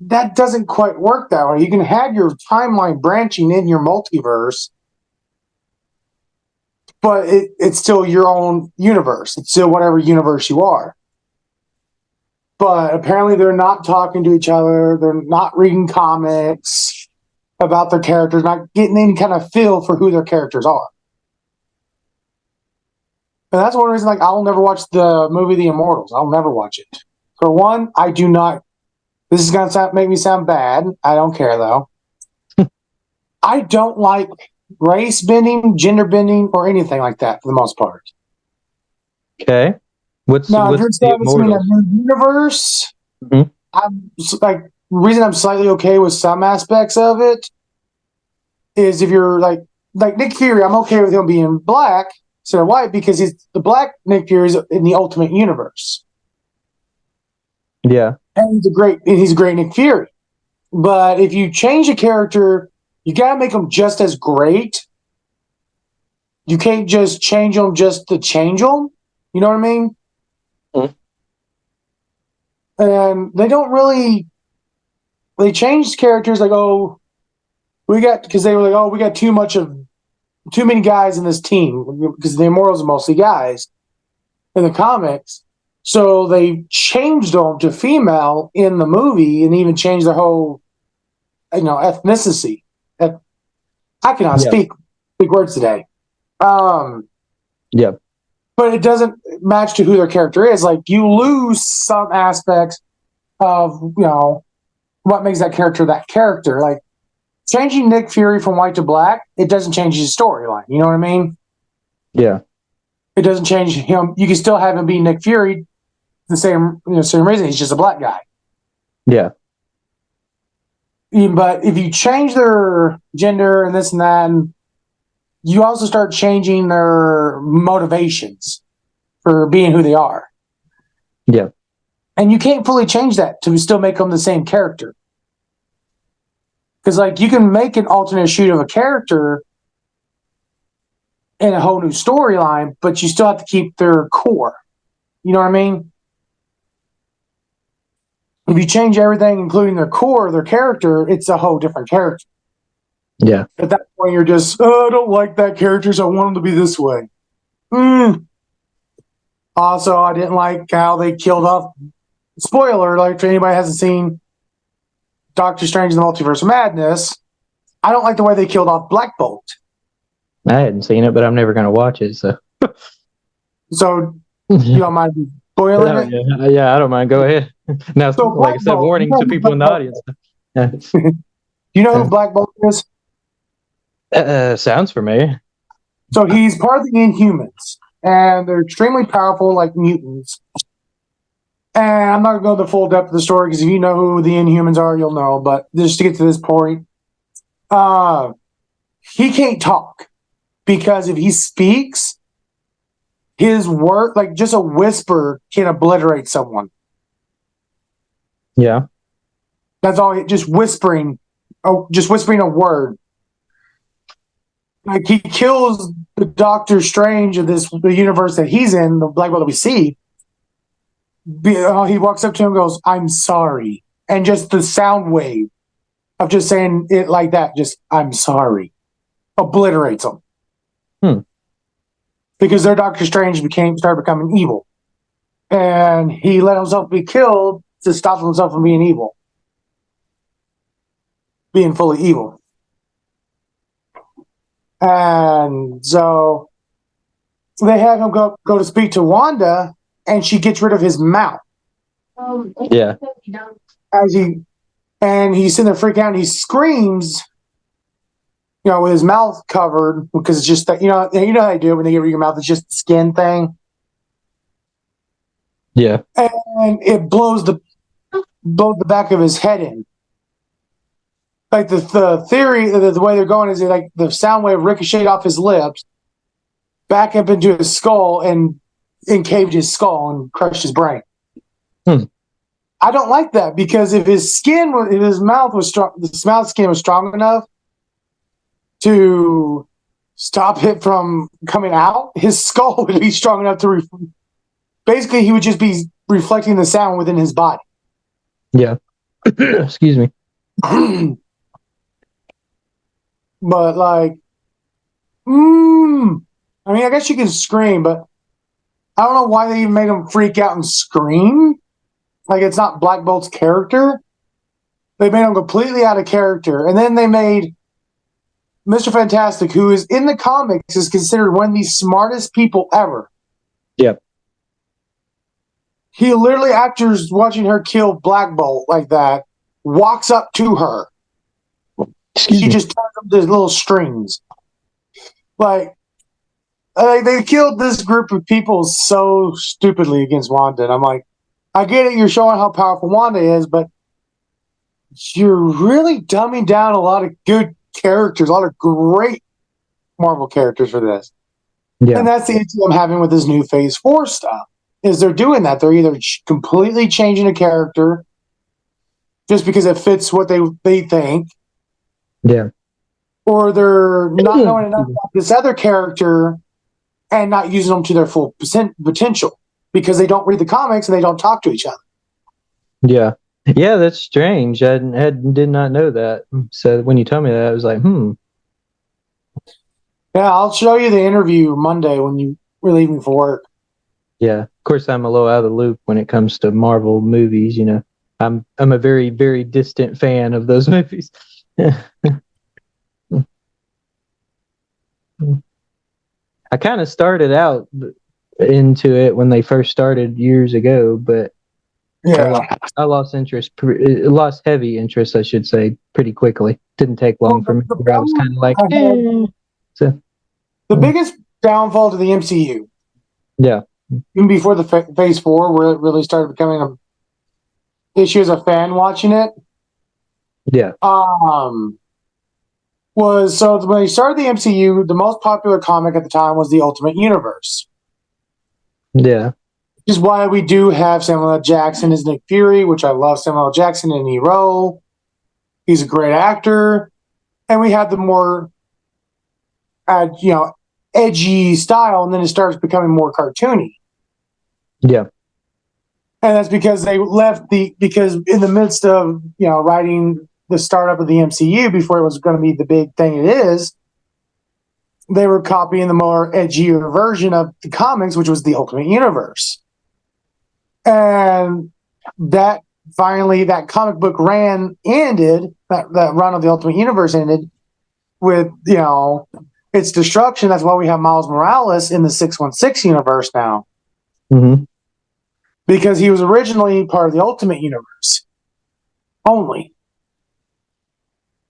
that doesn't quite work that way. You can have your timeline branching in your multiverse, but it's still your own universe. It's still whatever universe you are. But apparently they're not talking to each other. They're not reading comics about their characters, not getting any kind of feel for who their characters are. And that's one reason, like, I'll never watch the movie The Immortals. I'll never watch it. For one, I do not. This is going to make me sound bad. I don't care, though. I don't like race bending, gender bending, or anything like that for the most part. Okay. What's if you're the establishing a new universe, mm-hmm. I'm like, reason I'm slightly okay with some aspects of it is if you're like Nick Fury, I'm okay with him being black instead of white because he's the black Nick Fury is in the Ultimate Universe. Yeah. And he's a great Nick Fury. But if you change a character, you gotta make him just as great. You can't just change them just to change them. You know what I mean? Mm. And they don't really. They changed characters like, because they were like, we got too many guys in this team because the Immortals are mostly guys in the comics. So they changed them to female in the movie and even changed their whole, ethnicity. I cannot speak big words today. Yeah. But it doesn't match to who their character is. Like you lose some aspects of, what makes that character. Like changing Nick Fury from white to black, it doesn't change his storyline. You know what I mean? Yeah. It doesn't change him. You can still have him be Nick Fury the same reason. He's just a black guy. Yeah. But if you change their gender and this and that, and you also start changing their motivations for being who they are. Yeah. And you can't fully change that to still make them the same character. Because, you can make an alternate shoot of a character in a whole new storyline, but you still have to keep their core. You know what I mean? If you change everything, including their core, their character, it's a whole different character. Yeah. At that point, you're just, I don't like that character, so I want him to be this way. Also, I didn't like how they killed off. Spoiler, if anybody hasn't seen Doctor Strange in the Multiverse of Madness, I don't like the way they killed off Black Bolt. I hadn't seen it, but I'm never going to watch it. So, you don't mind me spoiling it? Yeah, I don't mind. Go ahead. Now, So like I said, warning to people in the audience. Yeah. You know who Black Bolt is? Sounds familiar. So he's part of the Inhumans, and they're extremely powerful, like mutants. And I'm not going to go the full depth of the story because if you know who the Inhumans are, you'll know. But just to get to this point, he can't talk because if he speaks, his word, just a whisper, can obliterate someone. Yeah. That's all. Just whispering a word. He kills the Doctor Strange of the universe that he's in, the Black Bolt that we see. He walks up to him and goes, "I'm sorry." And just the sound wave of just saying it like that, just, "I'm sorry," obliterates him. Because their Doctor Strange started becoming evil. And he let himself be killed to stop himself from being evil. Being fully evil. And so they have him go to speak to Wanda, and she gets rid of his mouth. Yeah. And he's sitting there freaking out, and he screams, with his mouth covered, because it's just that, you know how they do it when they get rid of your mouth, it's just the skin thing. Yeah. And it blows the back of his head in. Like the theory, the way they're going is the sound wave ricocheted off his lips, back up into his skull and encaved his skull and crushed his brain. I don't like that because if his mouth was strong, the mouth skin was strong enough to stop it from coming out, his skull would be strong enough to basically he would just be reflecting the sound within his body. Yeah. Excuse me. But I guess you can scream, but I don't know why they even made him freak out and scream. It's not Black Bolt's character. They made him completely out of character. And then they made Mr. Fantastic, who is in the comics, is considered one of the smartest people ever. Yep. He literally, after watching her kill Black Bolt like that, walks up to her. She just turns up the little strings. They killed this group of people so stupidly against Wanda. And I'm like, I get it, you're showing how powerful Wanda is, but you're really dumbing down a lot of good characters, a lot of great Marvel characters for this. Yeah. And that's the issue I'm having with this new Phase 4 stuff, is they're doing that. They're either completely changing a character just because it fits what they think, Yeah. or they're not knowing enough about this other character and not using them to their full potential because they don't read the comics and they don't talk to each other. Yeah. Yeah, that's strange. I did not know that. So when you told me that, I was like, Yeah, I'll show you the interview Monday when we're leaving for work. Yeah. Of course, I'm a little out of the loop when it comes to Marvel movies. You know, I'm a very, very distant fan of those movies. I kind of started out into it when they first started years ago, but I lost interest, lost heavy interest, I should say, pretty quickly. Didn't take long for me. I was kind of like, So the biggest downfall to the MCU, yeah, even before the Phase 4, where it really started becoming an issue as a fan watching it, yeah, was so when they started the MCU, the most popular comic at the time was the Ultimate Universe. yeah, Which is why we do have Samuel L. Jackson as Nick Fury, which I love Samuel L. Jackson in any role. He's a great actor. And we had the more, edgy style, and then it starts becoming more cartoony. yeah, And that's because they left because in the midst of, writing the startup of the MCU before it was going to be the big thing it is, they were copying the more edgier version of the comics, which was the Ultimate Universe. And that comic book ended, that run of the Ultimate Universe ended with, its destruction. That's why we have Miles Morales in the 616 universe now. mm-hmm. Because he was originally part of the Ultimate Universe only.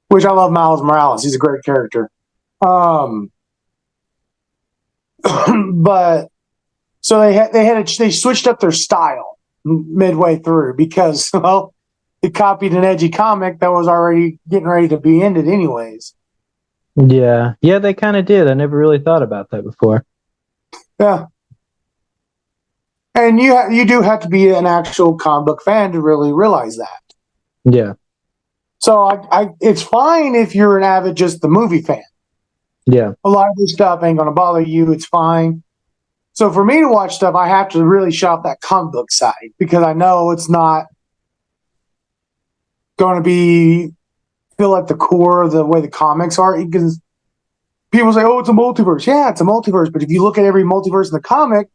Which I love Miles Morales. He's a great character. But so they switched up their style midway through because, well, it copied an edgy comic that was already getting ready to be ended anyways. Yeah, they kind of did. I never really thought about that before. Yeah. And you do have to be an actual comic book fan to really realize that. Yeah. So it's fine if you're an avid just the movie fan. Yeah. A lot of this stuff ain't going to bother you. It's fine. So for me to watch stuff, I have to really shop that comic book side because I know it's not going to feel at the core of the way the comics are. Because people say, "Oh, it's a multiverse." Yeah, it's a multiverse. But if you look at every multiverse in the comic,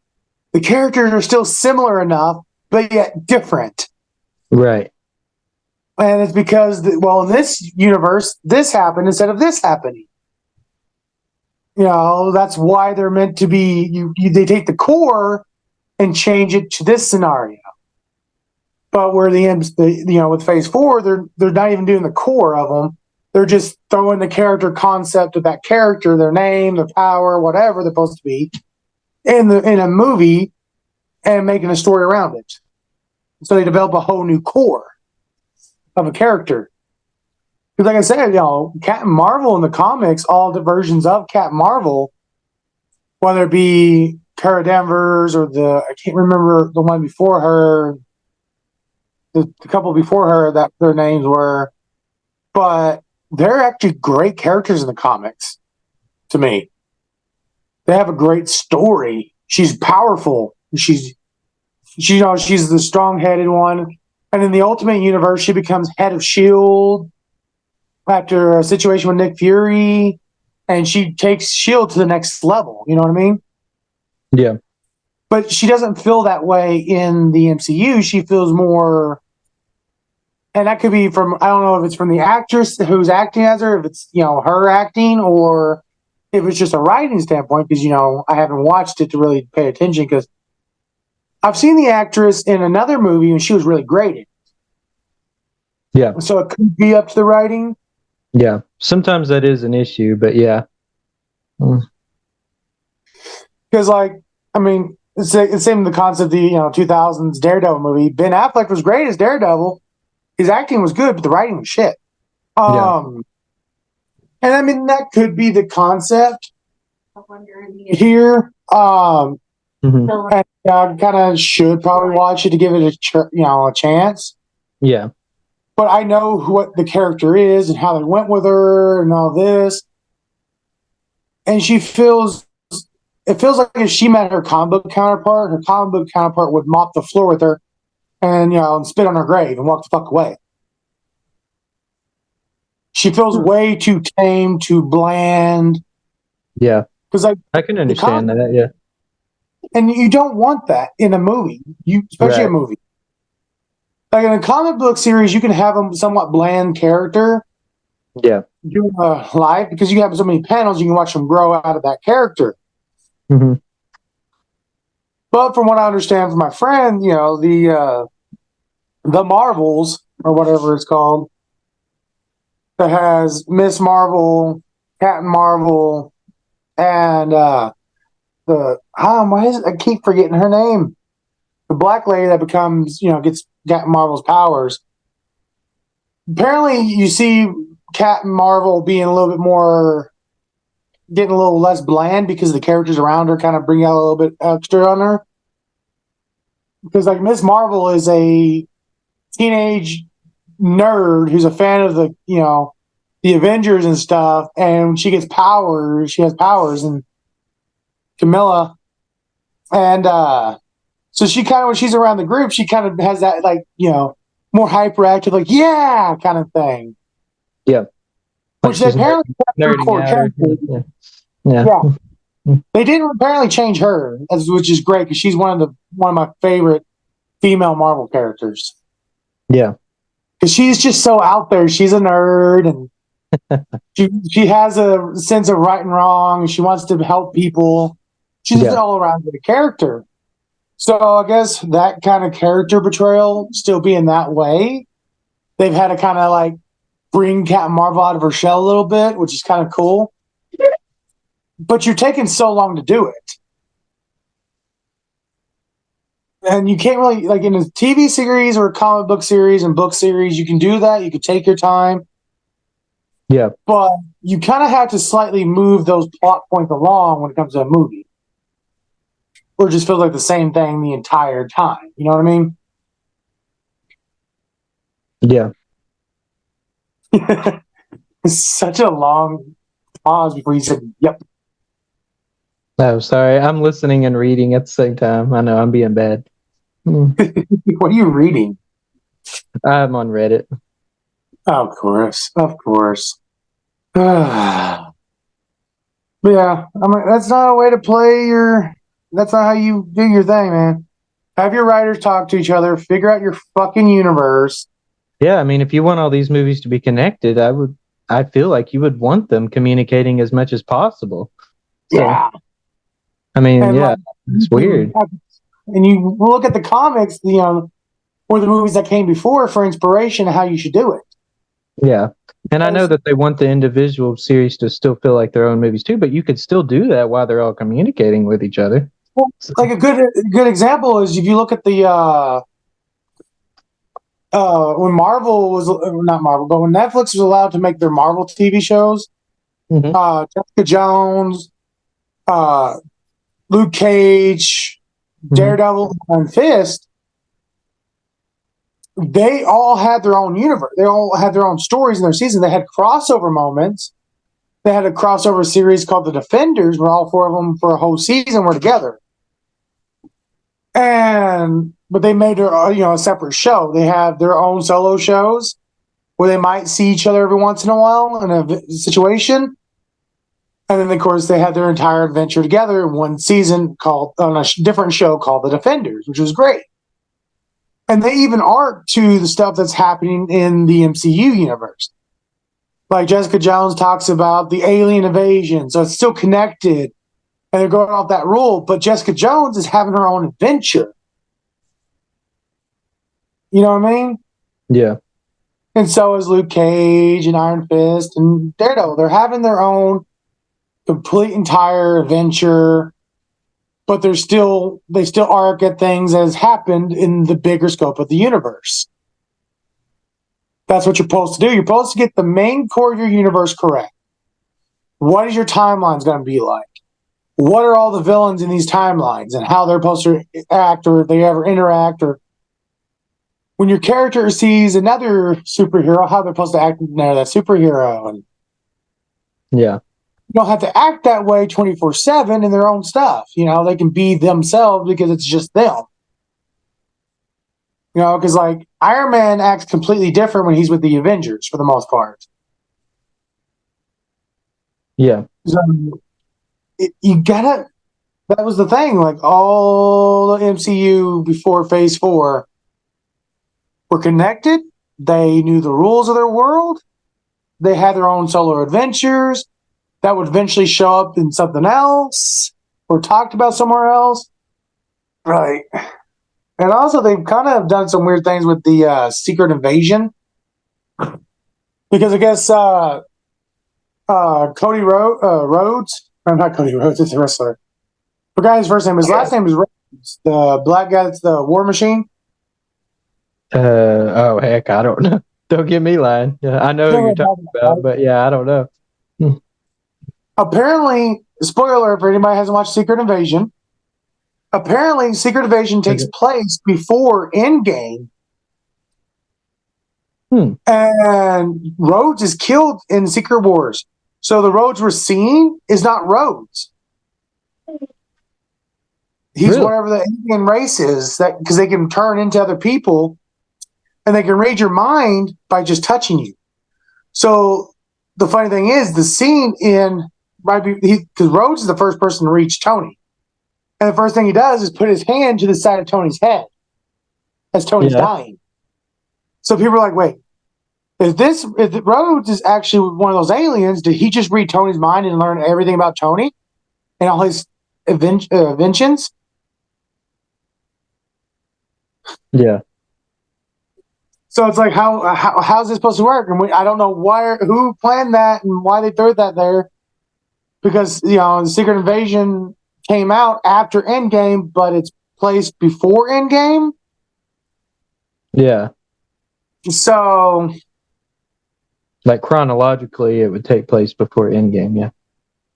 the characters are still similar enough, but yet different. Right. And it's because, in this universe, this happened instead of this happening. That's why they're meant to be. They take the core and change it to this scenario. But where with Phase 4, they're not even doing the core of them. They're just throwing the character concept of that character, their name, their power, whatever they're supposed to be, in a movie, and making a story around it. So they develop a whole new core of a character. Because like I said, Captain Marvel in the comics, all the versions of Captain Marvel, whether it be Cara Danvers or I can't remember the one before her, the couple before her that their names were, but they're actually great characters in the comics to me. They have a great story. She's powerful. She's the strong-headed one. And in the Ultimate Universe, she becomes head of S.H.I.E.L.D. after a situation with Nick Fury, and she takes S.H.I.E.L.D. to the next level. You know what I mean? Yeah. But she doesn't feel that way in the MCU. She feels more, and that could be from, I don't know if it's from the actress who's acting as her, if it's, her acting, or if it's just a writing standpoint, because, I haven't watched it to really pay attention, because I've seen the actress in another movie and she was really great in it. Yeah. So it could be up to the writing. Yeah. Sometimes that is an issue, but yeah. Because, it's the same the concept of the 2000s Daredevil movie. Ben Affleck was great as Daredevil. his acting was good, but the writing was shit. Yeah. And I mean, that could be the concept here. Mhm. And I kind of should probably watch it to give it a chance. Yeah. But I know what the character is and how they went with her and all this. And it feels like if she met her comic book counterpart would mop the floor with her and, and spit on her grave and walk the fuck away. She feels way too tame, too bland. Yeah. Because I can understand that. Yeah. and you don't want that in a movie, especially a Right. movie. Like in a comic book series, you can have a somewhat bland character Yeah. doing live because you have so many panels, you can watch them grow out of that character. Hmm. But from what I understand from my friend, the Marvels or whatever it's called, that has Miss Marvel, Captain Marvel, and I keep forgetting her name. The black lady that becomes, gets Captain Marvel's powers. Apparently, you see Captain Marvel being a little bit more, getting a little less bland because the characters around her kind of bring out a little bit extra on her. Because like Miss Marvel is a teenage nerd who's a fan of the Avengers and stuff, and she gets powers. She has powers, and Camilla, and so she kind of, when she's around the group, she kind of has that more hyperactive, like yeah, kind of thing. Yeah. Which they she's apparently kept her nerding core out or- character. Yeah. They didn't apparently change her, which is great because she's one of my favorite female Marvel characters. Yeah. Because she's just so out there. She's a nerd, and she has a sense of right and wrong. She wants to help people. She's just all around good character. So I guess that kind of character portrayal, still being that way, they've had to kind of like bring Captain Marvel out of her shell a little bit, which is kind of cool. But you're taking so long to do it. And you can't really, like in a TV series or a comic book series and book series, you can do that. You can take your time. Yeah. But you kind of have to slightly move those plot points along when it comes to a movie. Or it just feels like the same thing the entire time. You know what I mean? Yeah. It's such a long pause before you said, yep. Oh, sorry. I'm listening and reading at the same time. I know I'm being bad. What are you reading? I'm on Reddit. Of course. But yeah, I mean, that's not a way to play that's not how you do your thing, man. Have your writers talk to each other, figure out your fucking universe. Yeah, I mean, if you want all these movies to be connected, I feel like you would want them communicating as much as possible. So, Yeah. I mean, And, yeah, it's weird. And you look at the comics, or the movies that came before for inspiration of how you should do it. Yeah. And I know that they want the individual series to still feel like their own movies too, but you could still do that while they're all communicating with each other. Well, like a good example is if you look at the when Marvel was not Marvel, but when Netflix was allowed to make their Marvel TV shows, Mhm. Jessica Jones, Luke Cage, Daredevil, and Fist, they all had their own universe. They all had their own stories in their season. They had crossover moments. They had a crossover series called The Defenders, where all four of them for a whole season were together. But they made a separate show. They have their own solo shows where they might see each other every once in a while in a situation. And then, of course, they had their entire adventure together in one season on a different show called The Defenders, which was great. And they even arc to the stuff that's happening in the MCU universe. Like Jessica Jones talks about the alien invasion, so it's still connected. And they're going off that rule, but Jessica Jones is having her own adventure. You know what I mean? Yeah. And so is Luke Cage and Iron Fist and Daredevil. They're having their own complete entire adventure, but they still arc at things as happened in the bigger scope of the universe. That's what you're supposed to do. You're supposed to get the main core of your universe correct. What is your timelines going to be like? What are all the villains in these timelines and how they're supposed to act, or if they ever interact, or when your character sees another superhero, how they're supposed to act near that superhero. And Yeah. you don't have to act that way 24/7 in their own stuff. They can be themselves because it's just them. Because like Iron Man acts completely different when he's with the Avengers for the most part. Yeah. So you gotta. That was the thing. Like all the MCU before Phase 4 were connected. They knew the rules of their world. They had their own solo adventures that would eventually show up in something else or talked about somewhere else. Right. And also, they've kind of done some weird things with the Secret Invasion. Because I guess Cody Rhodes, I'm not Cody Rhodes, it's a wrestler. The guy's first name, his last name is Rhodes, the black guy that's the War Machine. Oh, heck, I don't know. Don't get me lying. Yeah, I know who you're talking about, but yeah, I don't know. Apparently, spoiler for anybody who hasn't watched Secret Invasion, apparently Secret Invasion takes place before Endgame. And Rhodes is killed in Secret Wars. So the Rhodes we're seeing is not Rhodes. He's Really? whatever the alien race is, that because they can turn into other people and they can read your mind by just touching you. So the funny thing is, the scene because Rhodes is the first person to reach Tony. And the first thing he does is put his hand to the side of Tony's head as Tony's dying. So people are like, wait, if Rhodes is actually one of those aliens, did he just read Tony's mind and learn everything about Tony and all his inventions? Yeah. So it's like, how's this supposed to work? And I don't know who planned that and why they threw that there. Because, the Secret Invasion came out after Endgame, but it's placed before Endgame. Yeah. So, like chronologically, it would take place before Endgame. Yeah.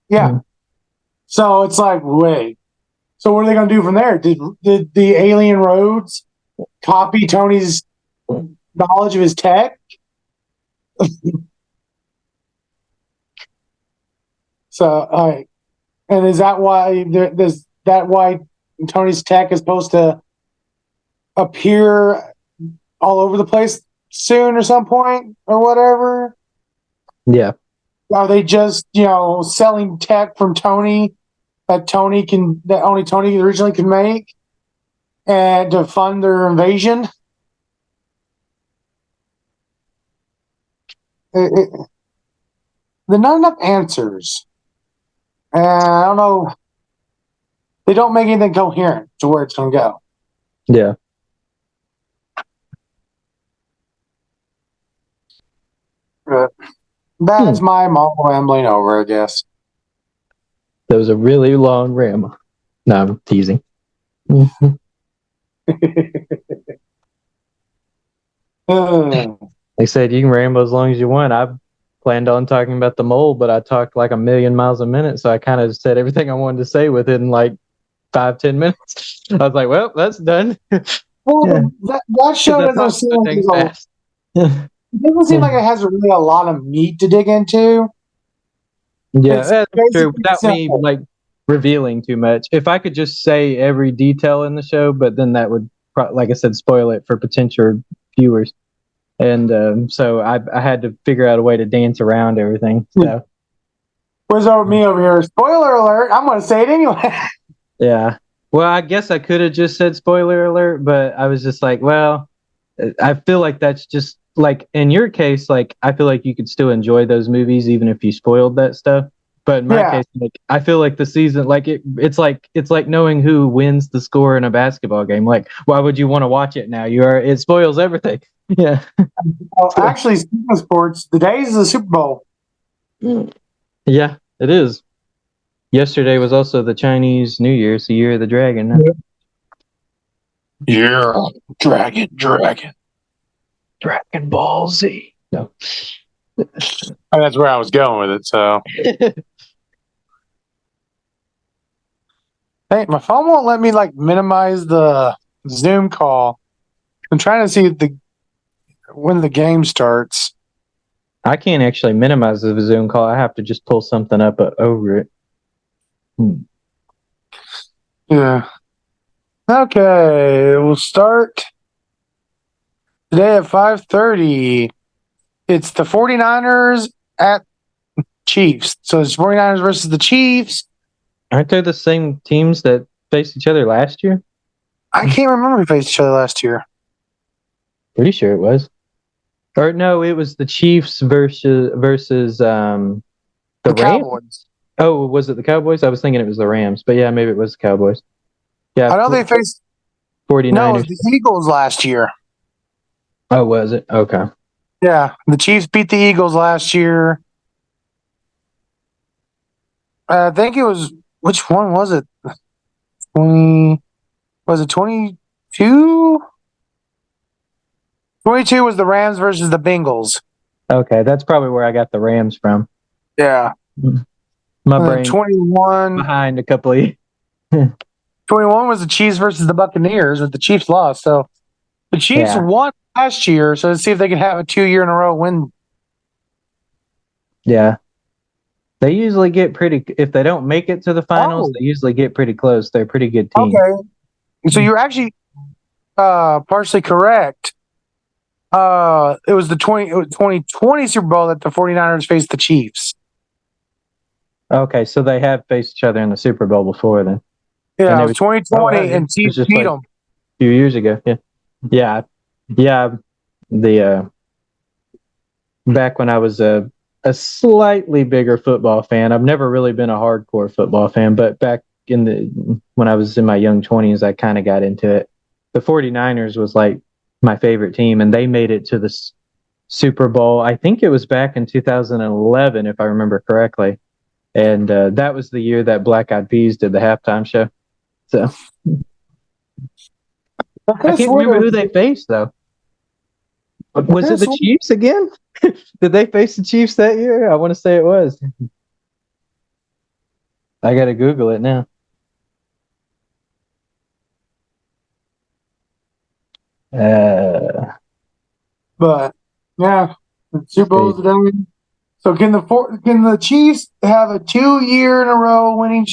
Yeah. Mm-hmm. So it's like, wait. So what are they going to do from there? Did the alien Rhodes copy Tony's knowledge of his tech? So, all right. And is that why why Tony's tech is supposed to appear all over the place soon or some point or whatever? Yeah. Are they just, selling tech from Tony that only Tony originally could make and to fund their invasion? There's not enough answers. And I don't know. They don't make anything coherent to where it's going to go. Yeah. That's my mom rambling over, I guess. That was a really long ramble. No, I'm teasing. They said you can ramble as long as you want. I planned on talking about the mole, but I talked like 1,000,000 miles a minute, so I kind of said everything I wanted to say within like 5-10 minutes. I was like, well, that's done. Well, that show doesn't seem like it doesn't seem like it has really a lot of meat to dig into. Yeah, that's true. Without me like revealing too much. If I could just say every detail in the show, but then that would, like I said, spoil it for potential viewers. And so I had to figure out a way to dance around everything. So. Where's me over here? Spoiler alert! I'm going to say it anyway. Yeah. Well, I guess I could have just said spoiler alert, but I was just like, well, I feel like that's just like in your case, like I feel like you could still enjoy those movies even if you spoiled that stuff. But in my case, like I feel like the season, like it's like knowing who wins the score in a basketball game. Like, why would you want to watch it now? It spoils everything. Yeah. Well, actually, speaking of sports, the days of the Super Bowl. Yeah, it is. Yesterday was also the Chinese New Year, it's the Year of the Dragon. Yeah, dragon. Dragon Ball Z. No. And that's where I was going with it. So, hey, my phone won't let me like minimize the Zoom call. I'm trying to see when the game starts. I can't actually minimize the Zoom call. I have to just pull something up over it. Yeah. Okay, we'll start today at 5:30. It's the 49ers at Chiefs. So it's 49ers versus the Chiefs. Aren't they the same teams that faced each other last year? I can't remember who faced each other last year. Pretty sure it was. Or no, it was the Chiefs versus the Rams. Cowboys. Oh, was it the Cowboys? I was thinking it was the Rams, but yeah, maybe it was the Cowboys. Yeah, I know they faced 49ers. No, it was the Eagles last year. Oh, was it? Okay. Yeah, the Chiefs beat the Eagles last year. I think it was, which one was it? 20, was it 22? 22 was the Rams versus the Bengals. Okay, that's probably where I got the Rams from. Yeah. My brain 21 behind a couple of 21 was the Chiefs versus the Buccaneers, but the Chiefs lost. So the Chiefs won last year. So let's see if they can have a 2-year in a row win. Yeah. They usually get pretty, if they don't make it to the finals, they usually get pretty close. They're a pretty good team. Okay. So you're actually partially correct. It was the 2020 Super Bowl that the 49ers faced the Chiefs. Okay, so they have faced each other in the Super Bowl before then. Yeah, it was 2020 and Chiefs beat them. A few years ago, yeah. The back when I was a slightly bigger football fan. I've never really been a hardcore football fan, but back when I was in my young 20s, I kind of got into it. The 49ers was like my favorite team, and they made it to the Super Bowl. I think it was back in 2011, if I remember correctly. And that was the year that Black Eyed Peas did the halftime show. So I can't remember who they faced, though. Was it the Chiefs again? Did they face the Chiefs that year? I want to say it was. I got to Google it now. But yeah, the Super Bowl's done. So can the Chiefs have a 2-year in a row winning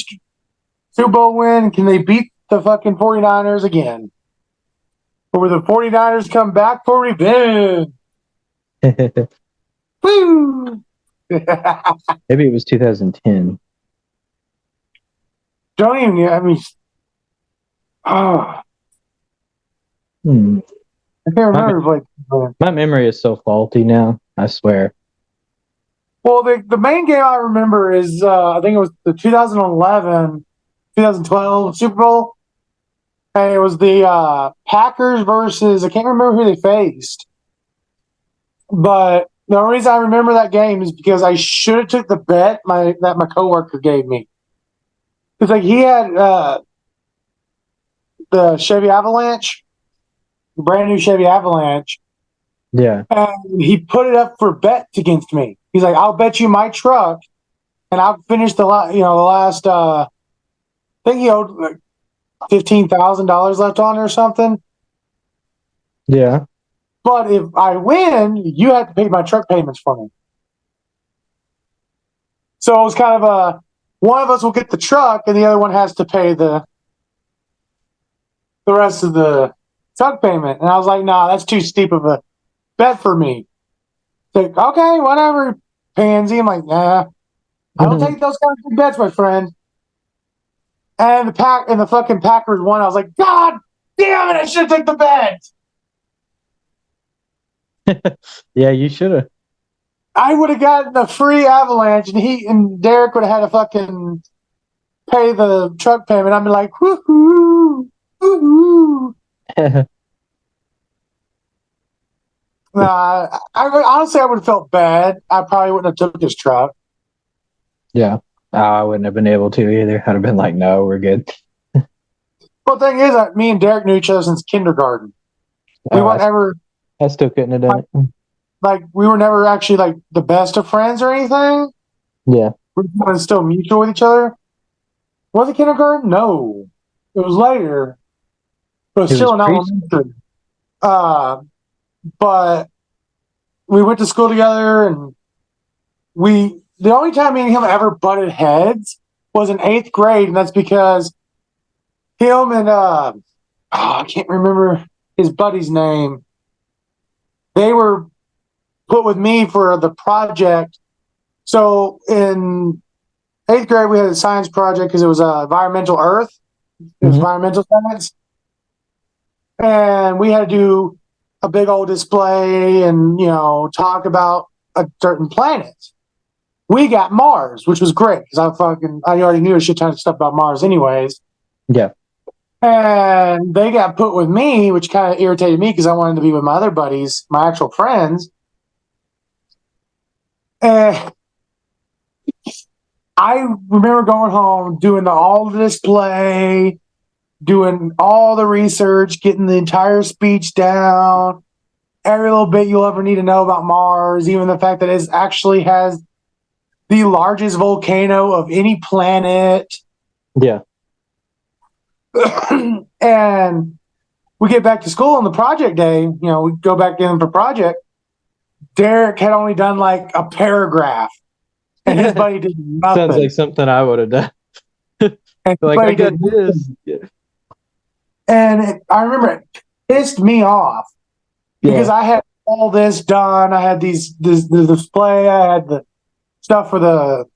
Super Bowl win? Can they beat the fucking 49ers again? Or will the 49ers come back for revenge? Woo! Maybe it was 2010. Don't even, I mean, I can't remember. My memory is so faulty now, I swear. Well, the main game I remember is, I think it was the 2012 Super Bowl. And it was the Packers versus, I can't remember who they faced. But the only reason I remember that game is because I should have took the bet that my coworker gave me. It's like he had the Chevy Avalanche, the brand new Chevy Avalanche. Yeah. And he put it up for bets against me. He's like, I'll bet you my truck, and I'll finish the last. I think he owed like $15,000 left on or something. Yeah. But if I win, you have to pay my truck payments for me. So it was kind of one of us will get the truck, and the other one has to pay the rest of the truck payment. And I was like, nah, that's too steep of a bet for me. Like, okay, whatever, pansy. I'm like, nah, I don't take those kind of big bets, my friend. And the fucking Packers won. I was like, God damn it, I should take the bet. Yeah, you should have. I would have gotten a free Avalanche, and he and Derek would have had to fucking pay the truck payment. I'd be like, woohoo, woohoo. Nah, honestly, I would have felt bad. I probably wouldn't have took his truck. Yeah. I wouldn't have been able to either. I'd have been like, no, we're good. Well, the thing is, me and Derek knew each other since kindergarten. We weren't ever I still couldn't have done it. Like we were never actually like the best of friends or anything. Yeah. We were kind of still mutual with each other. Was it kindergarten? No, it was later. It was It still was in elementary. But we went to school together, and the only time me and him ever butted heads was in 8th grade, and that's because him and I can't remember his buddy's name. They were put with me for the project. So in 8th grade, we had a science project because it was environmental earth. It was environmental science. And we had to do a big old display and, talk about a certain planet. We got Mars, which was great because I already knew a shit ton of stuff about Mars anyways. Yeah. And they got put with me, which kind of irritated me because I wanted to be with my other buddies, my actual friends. And I remember going home, doing all the display, doing all the research, getting the entire speech down, every little bit you'll ever need to know about Mars, even the fact that it actually has the largest volcano of any planet. Yeah. And we get back to school on the project day, we go back in for project. Derek had only done like a paragraph, and his buddy did nothing. Sounds like something I would have done. And Like, I got did this. Yeah. And I remember it pissed me off because I had all this done. I had the display. I had the stuff for the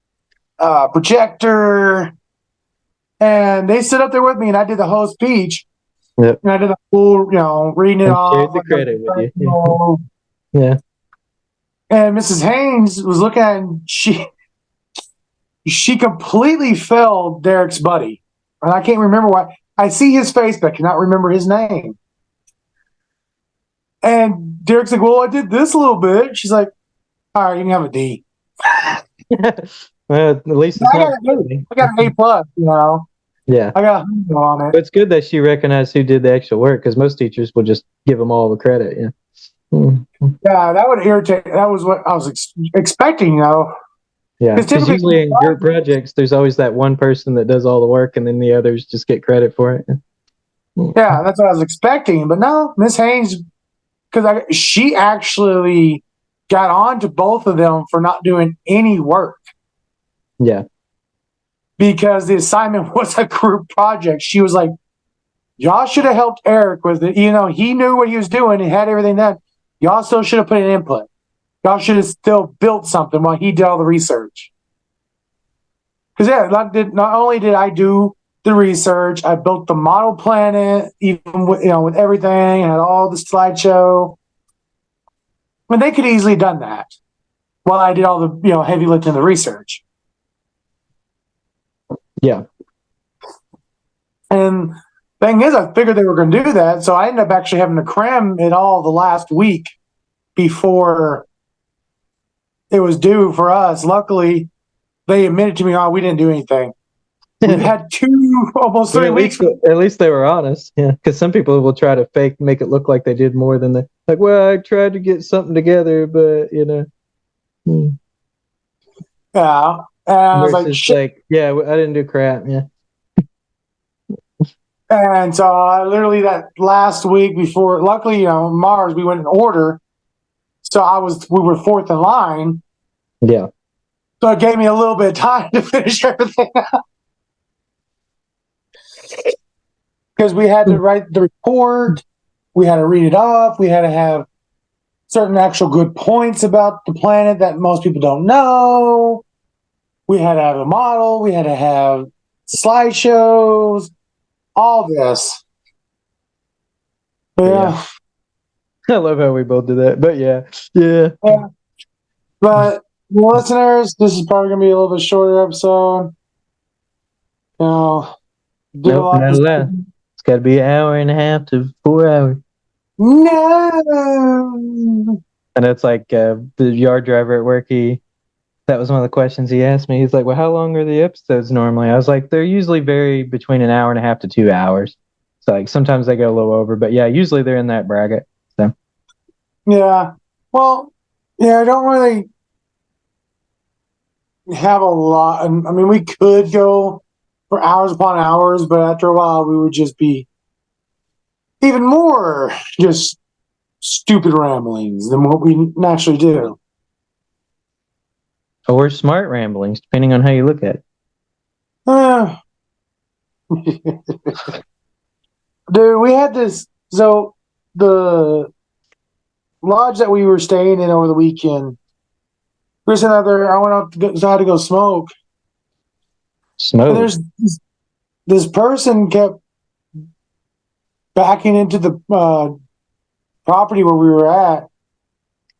projector. And they stood up there with me, and I did the whole speech. Yep. And I did the full, reading it And off. shared the credit with you. Yeah. And Mrs. Haynes was looking at it, and she completely failed Derek's buddy. And I can't remember why. I see his face, but I cannot remember his name. And Derek's like, well, I did this a little bit. She's like, all right, you can have a D. Well, at least it's I not. got an A plus, Yeah. I got a 100 on it. But it's good that she recognized who did the actual work, because most teachers will just give them all the credit. Yeah. Yeah, that would irritate. That was what I was expecting, Yeah, because usually in group projects, there's always that one person that does all the work, and then the others just get credit for it. Yeah, that's what I was expecting. But no, Miss Haynes, because she actually got on to both of them for not doing any work. Yeah. Because the assignment was a group project. She was like, y'all should have helped Eric with it. He knew what he was doing and had everything done. Y'all still should have put in input. Y'all should have still built something while he did all the research. Because not only did I do the research, I built the model planet, even with everything, and had all the slideshow. And they could easily have done that while I did all the heavy lifting of the research. Yeah. And thing is, I figured they were going to do that, so I ended up actually having to cram it all the last week before it was due for us. Luckily, they admitted to me, we didn't do anything. We've had almost 3 weeks. At least they were honest. Yeah, because some people will try to make it look like they did more than they. Like, well, I tried to get something together, but Yeah, and I was like, shit. Like, yeah, I didn't do crap. Yeah. And so literally that last week before, luckily, Mars, we went in order. So we were fourth in line. Yeah. So it gave me a little bit of time to finish everything out. Because we had to write the report, we had to read it off, we had to have certain actual good points about the planet that most people don't know. We had to have a model, we had to have slideshows, all this. Yeah. I love how we both did that. But yeah. But listeners, this is probably going to be a little bit shorter episode. It's got to be an hour and a half to 4 hours. No. And it's like the yard driver at work. That was one of the questions he asked me. He's like, "Well, how long are the episodes normally?" I was like, "They're usually vary between an hour and a half to 2 hours. So like sometimes they go a little over, but yeah, usually they're in that bracket." So Yeah. Well, yeah, I don't really have a lot. I mean, we could go for hours upon hours, but after a while, we would just be even more just stupid ramblings than what we naturally do. Or smart ramblings, depending on how you look at it. Uh, dude, we had this. So the lodge that we were staying in over the weekend, we were sitting out there. I went out to to go smoke, and Smoke. there's this person kept backing into the property where we were at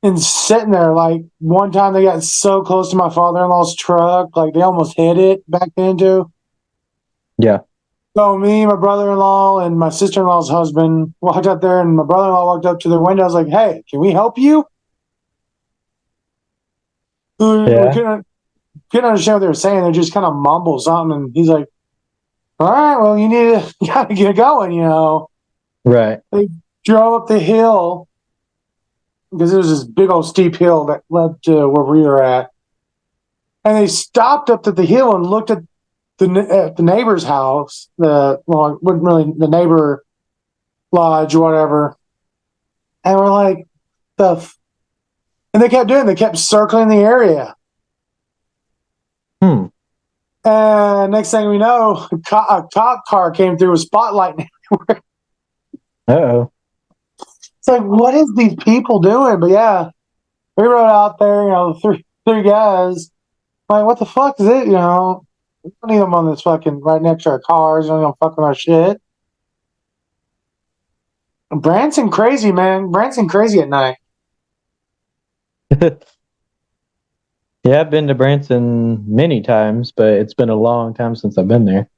and sitting there. Like one time, they got so close to my father-in-law's truck, like they almost hit it back into. Yeah. So me, my brother-in-law, and my sister-in-law's husband walked out there, and my brother-in-law walked up to the window. I was like, "Hey, can we help you?" We Yeah. couldn't understand what they were saying. They just kind of mumble something, and he's like, "All right, well, you need to gotta get going." Right. They drove up the hill because it was this big old steep hill that led to where we were at, and they stopped up at the hill and looked at the neighbor's house. Wasn't really the neighbor lodge or whatever, and we're like, and they kept doing. They kept circling the area. Hmm. And next thing we know, a cop car came through with spotlight. Uh-oh. It's like, what is these people doing? But yeah, we rode out there, three guys. Like, what the fuck is it? We don't need them on this fucking right next to our cars. We don't need them fucking our shit. Branson crazy, man. Branson crazy at night. Yeah, I've been to Branson many times, but it's been a long time since I've been there.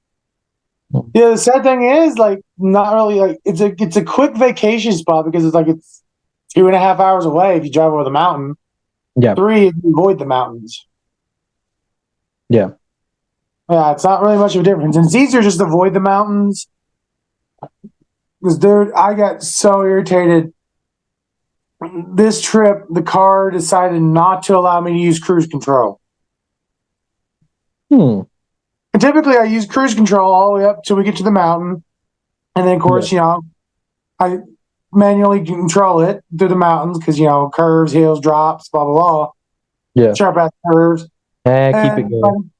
Yeah, the sad thing is, like, not really like it's a quick vacation spot because it's 2.5 hours away if you drive over the mountain. Yeah. 3 if you avoid the mountains. Yeah. Yeah, it's not really much of a difference. And it's easier just to avoid the mountains. Because, dude, I got so irritated. This trip, the car decided not to allow me to use cruise control. Hmm. And typically, I use cruise control all the way up till we get to the mountain. And then, of course, I manually control it through the mountains because, curves, hills, drops, blah, blah, blah. Yeah. Sharp ass curves. Keep it going.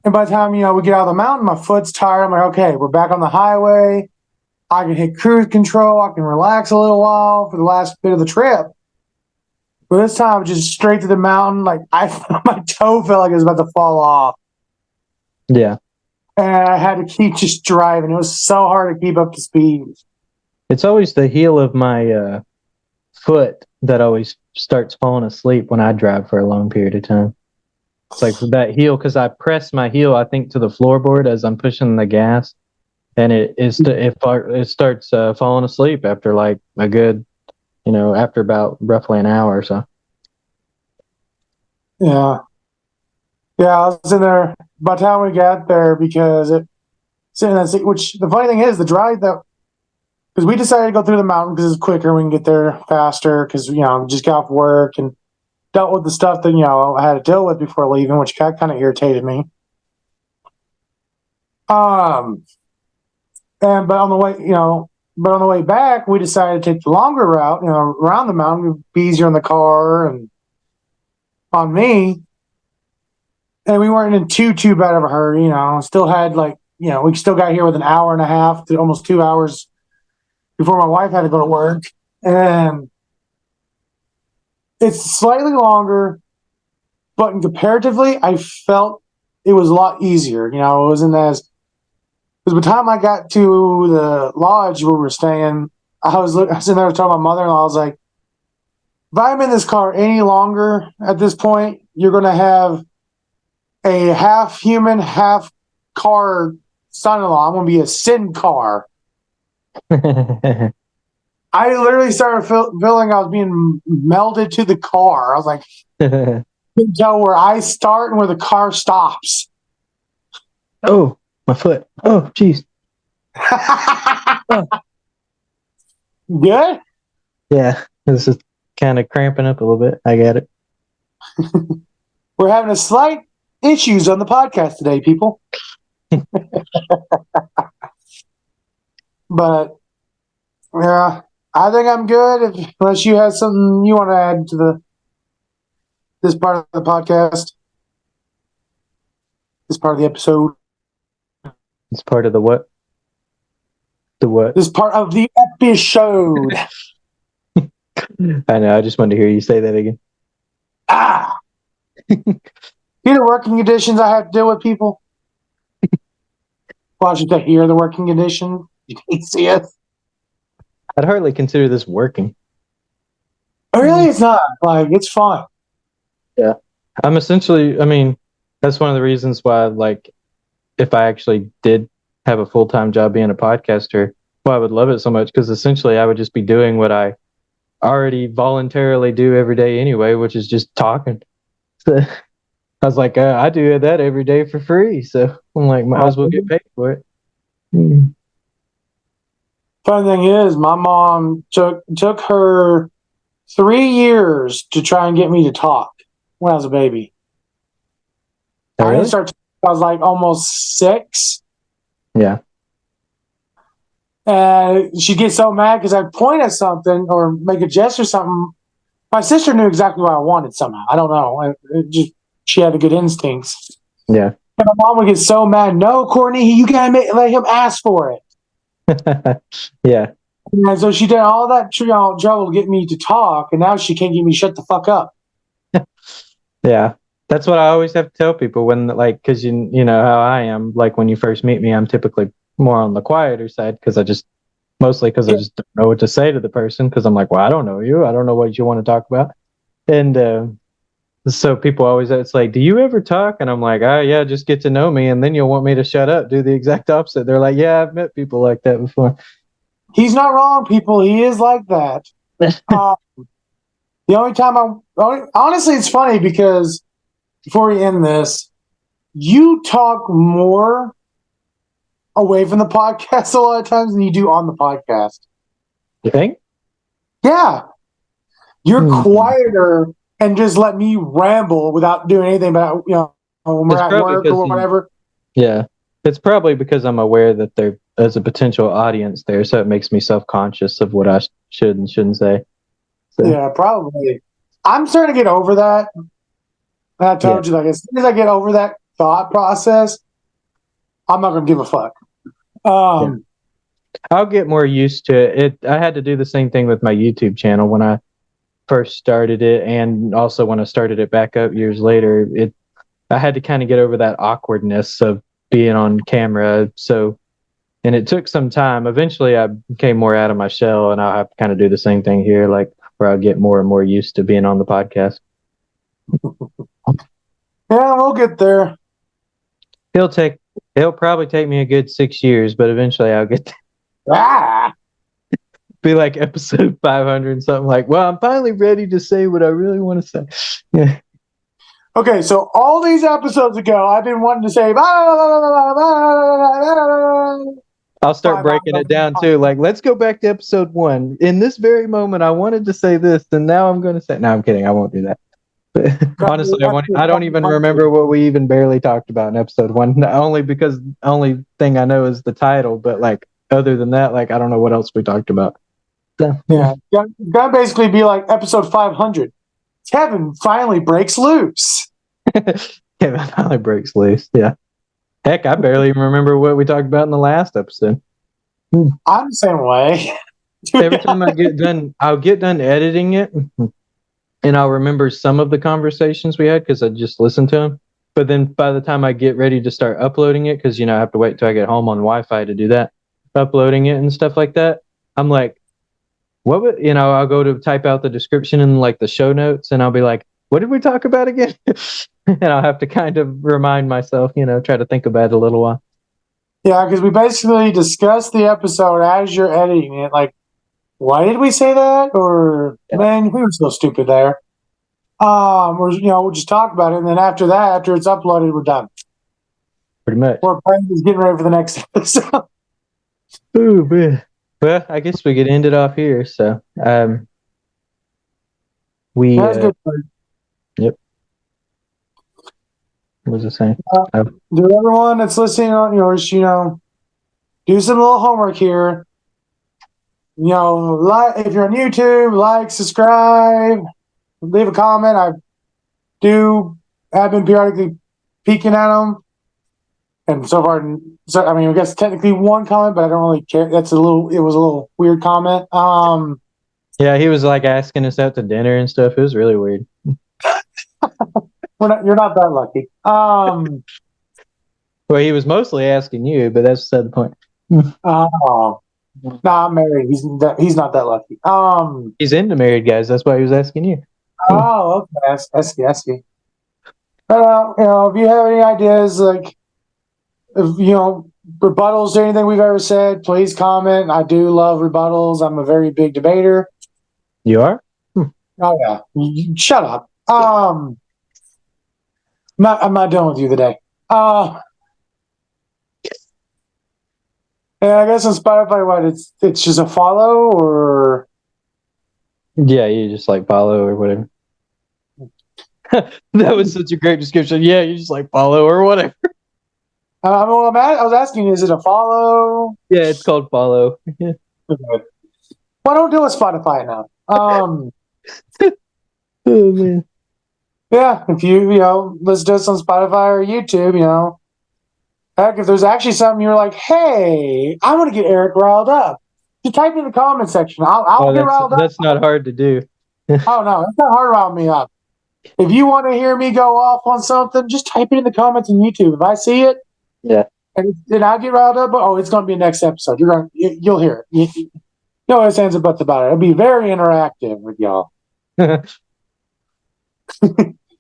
And by the time, we get out of the mountain, my foot's tired. I'm like, okay, we're back on the highway. I can hit cruise control. I can relax a little while for the last bit of the trip. But this time, just straight to the mountain. Like, my toe felt like it was about to fall off. Yeah. And I had to keep just driving. It was so hard to keep up to speed. It's always the heel of my foot that always starts falling asleep when I drive for a long period of time. It's like that heel, because I press my heel, I think, to the floorboard as I'm pushing the gas, and it starts falling asleep after like a good, after about roughly an hour or so. Yeah. Yeah, I was in there by the time we got there because which the funny thing is, the drive because we decided to go through the mountain because it's quicker, we can get there faster because, just got off work and dealt with the stuff that, I had to deal with before leaving, which kind of irritated me. But on the way back, we decided to take the longer route, around the mountain. It would be easier in the car and on me. And we weren't in too bad of a hurry, still had we still got here with an hour and a half to almost 2 hours before my wife had to go to work. And it's slightly longer, but comparatively, I felt it was a lot easier. It wasn't as, because by the time I got to the lodge where we were staying, I was sitting there talking to my mother-in-law. I was like, if I'm in this car any longer at this point, you're going to have a half human, half car son-in-law. I'm going to be a sin car. I literally started feeling I was being melded to the car. I was like, you can tell where I start and where the car stops. Oh, my foot. Oh, jeez. Good? Yeah. This is kind of cramping up a little bit. I get it. We're having a slight issues on the podcast today, people. But yeah, I think I'm good. Unless you have something you want to add to this part of the podcast, this part of the episode, It's part of the what? The what? this part of the episode. I know. I just wanted to hear you say that again. Hear the working conditions I have to deal with, people. Well, I should say, hear the working condition. You can't see it. I'd hardly consider this working. Really, it's not. Like, it's fun. I'm essentially, I mean, that's one of the reasons why, like, if I actually did have a full-time job being a podcaster, well, I would love it so much because essentially I would just be doing what I already voluntarily do every day anyway, which is just talking. So I was like, I do that every day for free. So I'm like, might as well get paid for it. Funny thing is, my mom took her 3 years to try and get me to talk when I was a baby. Oh, I really? didn't start. I was like almost 6, Yeah. and she'd get so mad because I'd point at something or make a gesture or something. My sister knew exactly what I wanted somehow. I don't know. She had the good instincts. Yeah. But my mom would get so mad. No, Courtney, you gotta let him ask for it. Yeah. And so she did all that trouble to get me to talk, and now she can't get me to shut the fuck up. Yeah. That's what I always have to tell people when, like, because you know how I am. Like, when you first meet me, I'm typically more on the quieter side because I just don't know what to say to the person because I'm like, well, I don't know you. I don't know what you want to talk about. And so people always, it's like, do you ever talk? And I'm like, oh, yeah, just get to know me. And then you'll want me to shut up, do the exact opposite. They're like, yeah, I've met people like that before. He's not wrong, people. He is like that. The only time honestly, it's funny because before we end this, you talk more away from the podcast a lot of times than you do on the podcast. You think? Yeah. You're quieter and just let me ramble without doing anything about, when we're It's at probably work because or whatever. Yeah. It's probably because I'm aware that there's a potential audience there. So it makes me self-conscious of what I should and shouldn't say. So, Yeah, probably. I'm starting to get over that. And I told you, like, as soon as I get over that thought process, I'm not going to give a fuck. I'll get more used to it. I had to do the same thing with my YouTube channel when I first started it, and also when I started it back up years later. I had to kind of get over that awkwardness of being on camera. And it took some time. Eventually, I became more out of my shell, and I'll have to kind of do the same thing here, like where I'll get more and more used to being on the podcast. Yeah, we'll get there. It'll probably take me a good 6 years, but eventually I'll get Ah! be like episode 500 and something like, well, I'm finally ready to say what I really want to say. Yeah. Okay, so all these episodes ago, I've been wanting to say, I'll start breaking it down too. Like, let's go back to episode 1. In this very moment, I wanted to say this, and now I'm going to say. No, I'm kidding. I won't do that. Honestly, I don't even remember what we even barely talked about in episode 1. Only because only thing I know is the title. But like, other than that, like, I don't know what else we talked about. So, yeah, gotta basically be like episode 500. Kevin finally breaks loose. Kevin finally breaks loose. Yeah. Heck, I barely even remember what we talked about in the last episode. I'm the same way. Every time I'll get done editing it, and I'll remember some of the conversations we had because I just listened to them. But then by the time I get ready to start uploading it, because I have to wait till I get home on Wi-Fi to do that, uploading it and stuff like that, I'm like, what would I'll go to type out the description and like the show notes, and I'll be like, what did we talk about again? And I'll have to kind of remind myself, try to think about it a little while. Yeah, because we basically discussed the episode as you're editing it. Like, why did we say that? Or, man, we were so stupid there. Or, we'll just talk about it. And then after that, after it's uploaded, we're done. Pretty much. We're getting ready for the next episode. Ooh, man. Well, I guess we could end it off here. So, We That's good. what was I saying? To everyone that's listening on yours, do some little homework here. Like if you're on YouTube, like, subscribe, leave a comment. I've been periodically peeking at them, and so far, I guess technically one comment, but I don't really care. It was a little weird comment. Yeah, he was like asking us out to dinner and stuff. It was really weird. You're not that lucky. Well, he was mostly asking you, but that's beside the point. Oh, nah, I'm married. He's not that lucky. He's into married guys. That's why he was asking you. Oh, okay. I see. But if you have any ideas, like rebuttals to anything we've ever said, please comment. I do love rebuttals. I'm a very big debater. You are? Oh yeah, shut up. I'm not done with you today. Yeah, I guess on Spotify, what it's just a follow or Yeah, you just like follow or whatever. That was such a great description. Yeah, you just like follow or whatever. I was asking, is it a follow? Yeah, it's called follow. Yeah. Well, don't do a Spotify now. Oh man. Yeah, if you listen to us on Spotify or YouTube, heck, if there's actually something you're like, hey, I want to get Eric riled up, just type in the comment section. I'll get riled up. That's not hard to do. Oh no, it's not hard to rile me up. If you want to hear me go off on something, just type it in the comments on YouTube. If I see it, Yeah. and I get riled up, it's going to be next episode. You'll hear it. You know what ends buts about it. It'll be very interactive with y'all.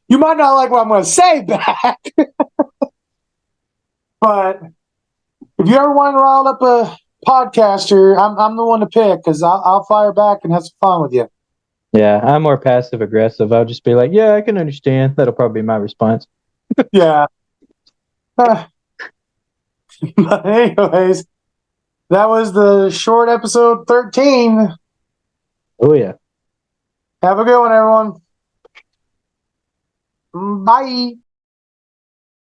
You might not like what I'm going to say back, but if you ever want to rile up a podcaster, I'm the one to pick because I'll fire back and have some fun with you. Yeah, I'm more passive aggressive. I'll just be like, yeah, I can understand. That'll probably be my response. Yeah. But anyways, that was the short episode 13. Oh yeah. Have a good one, everyone. Bye.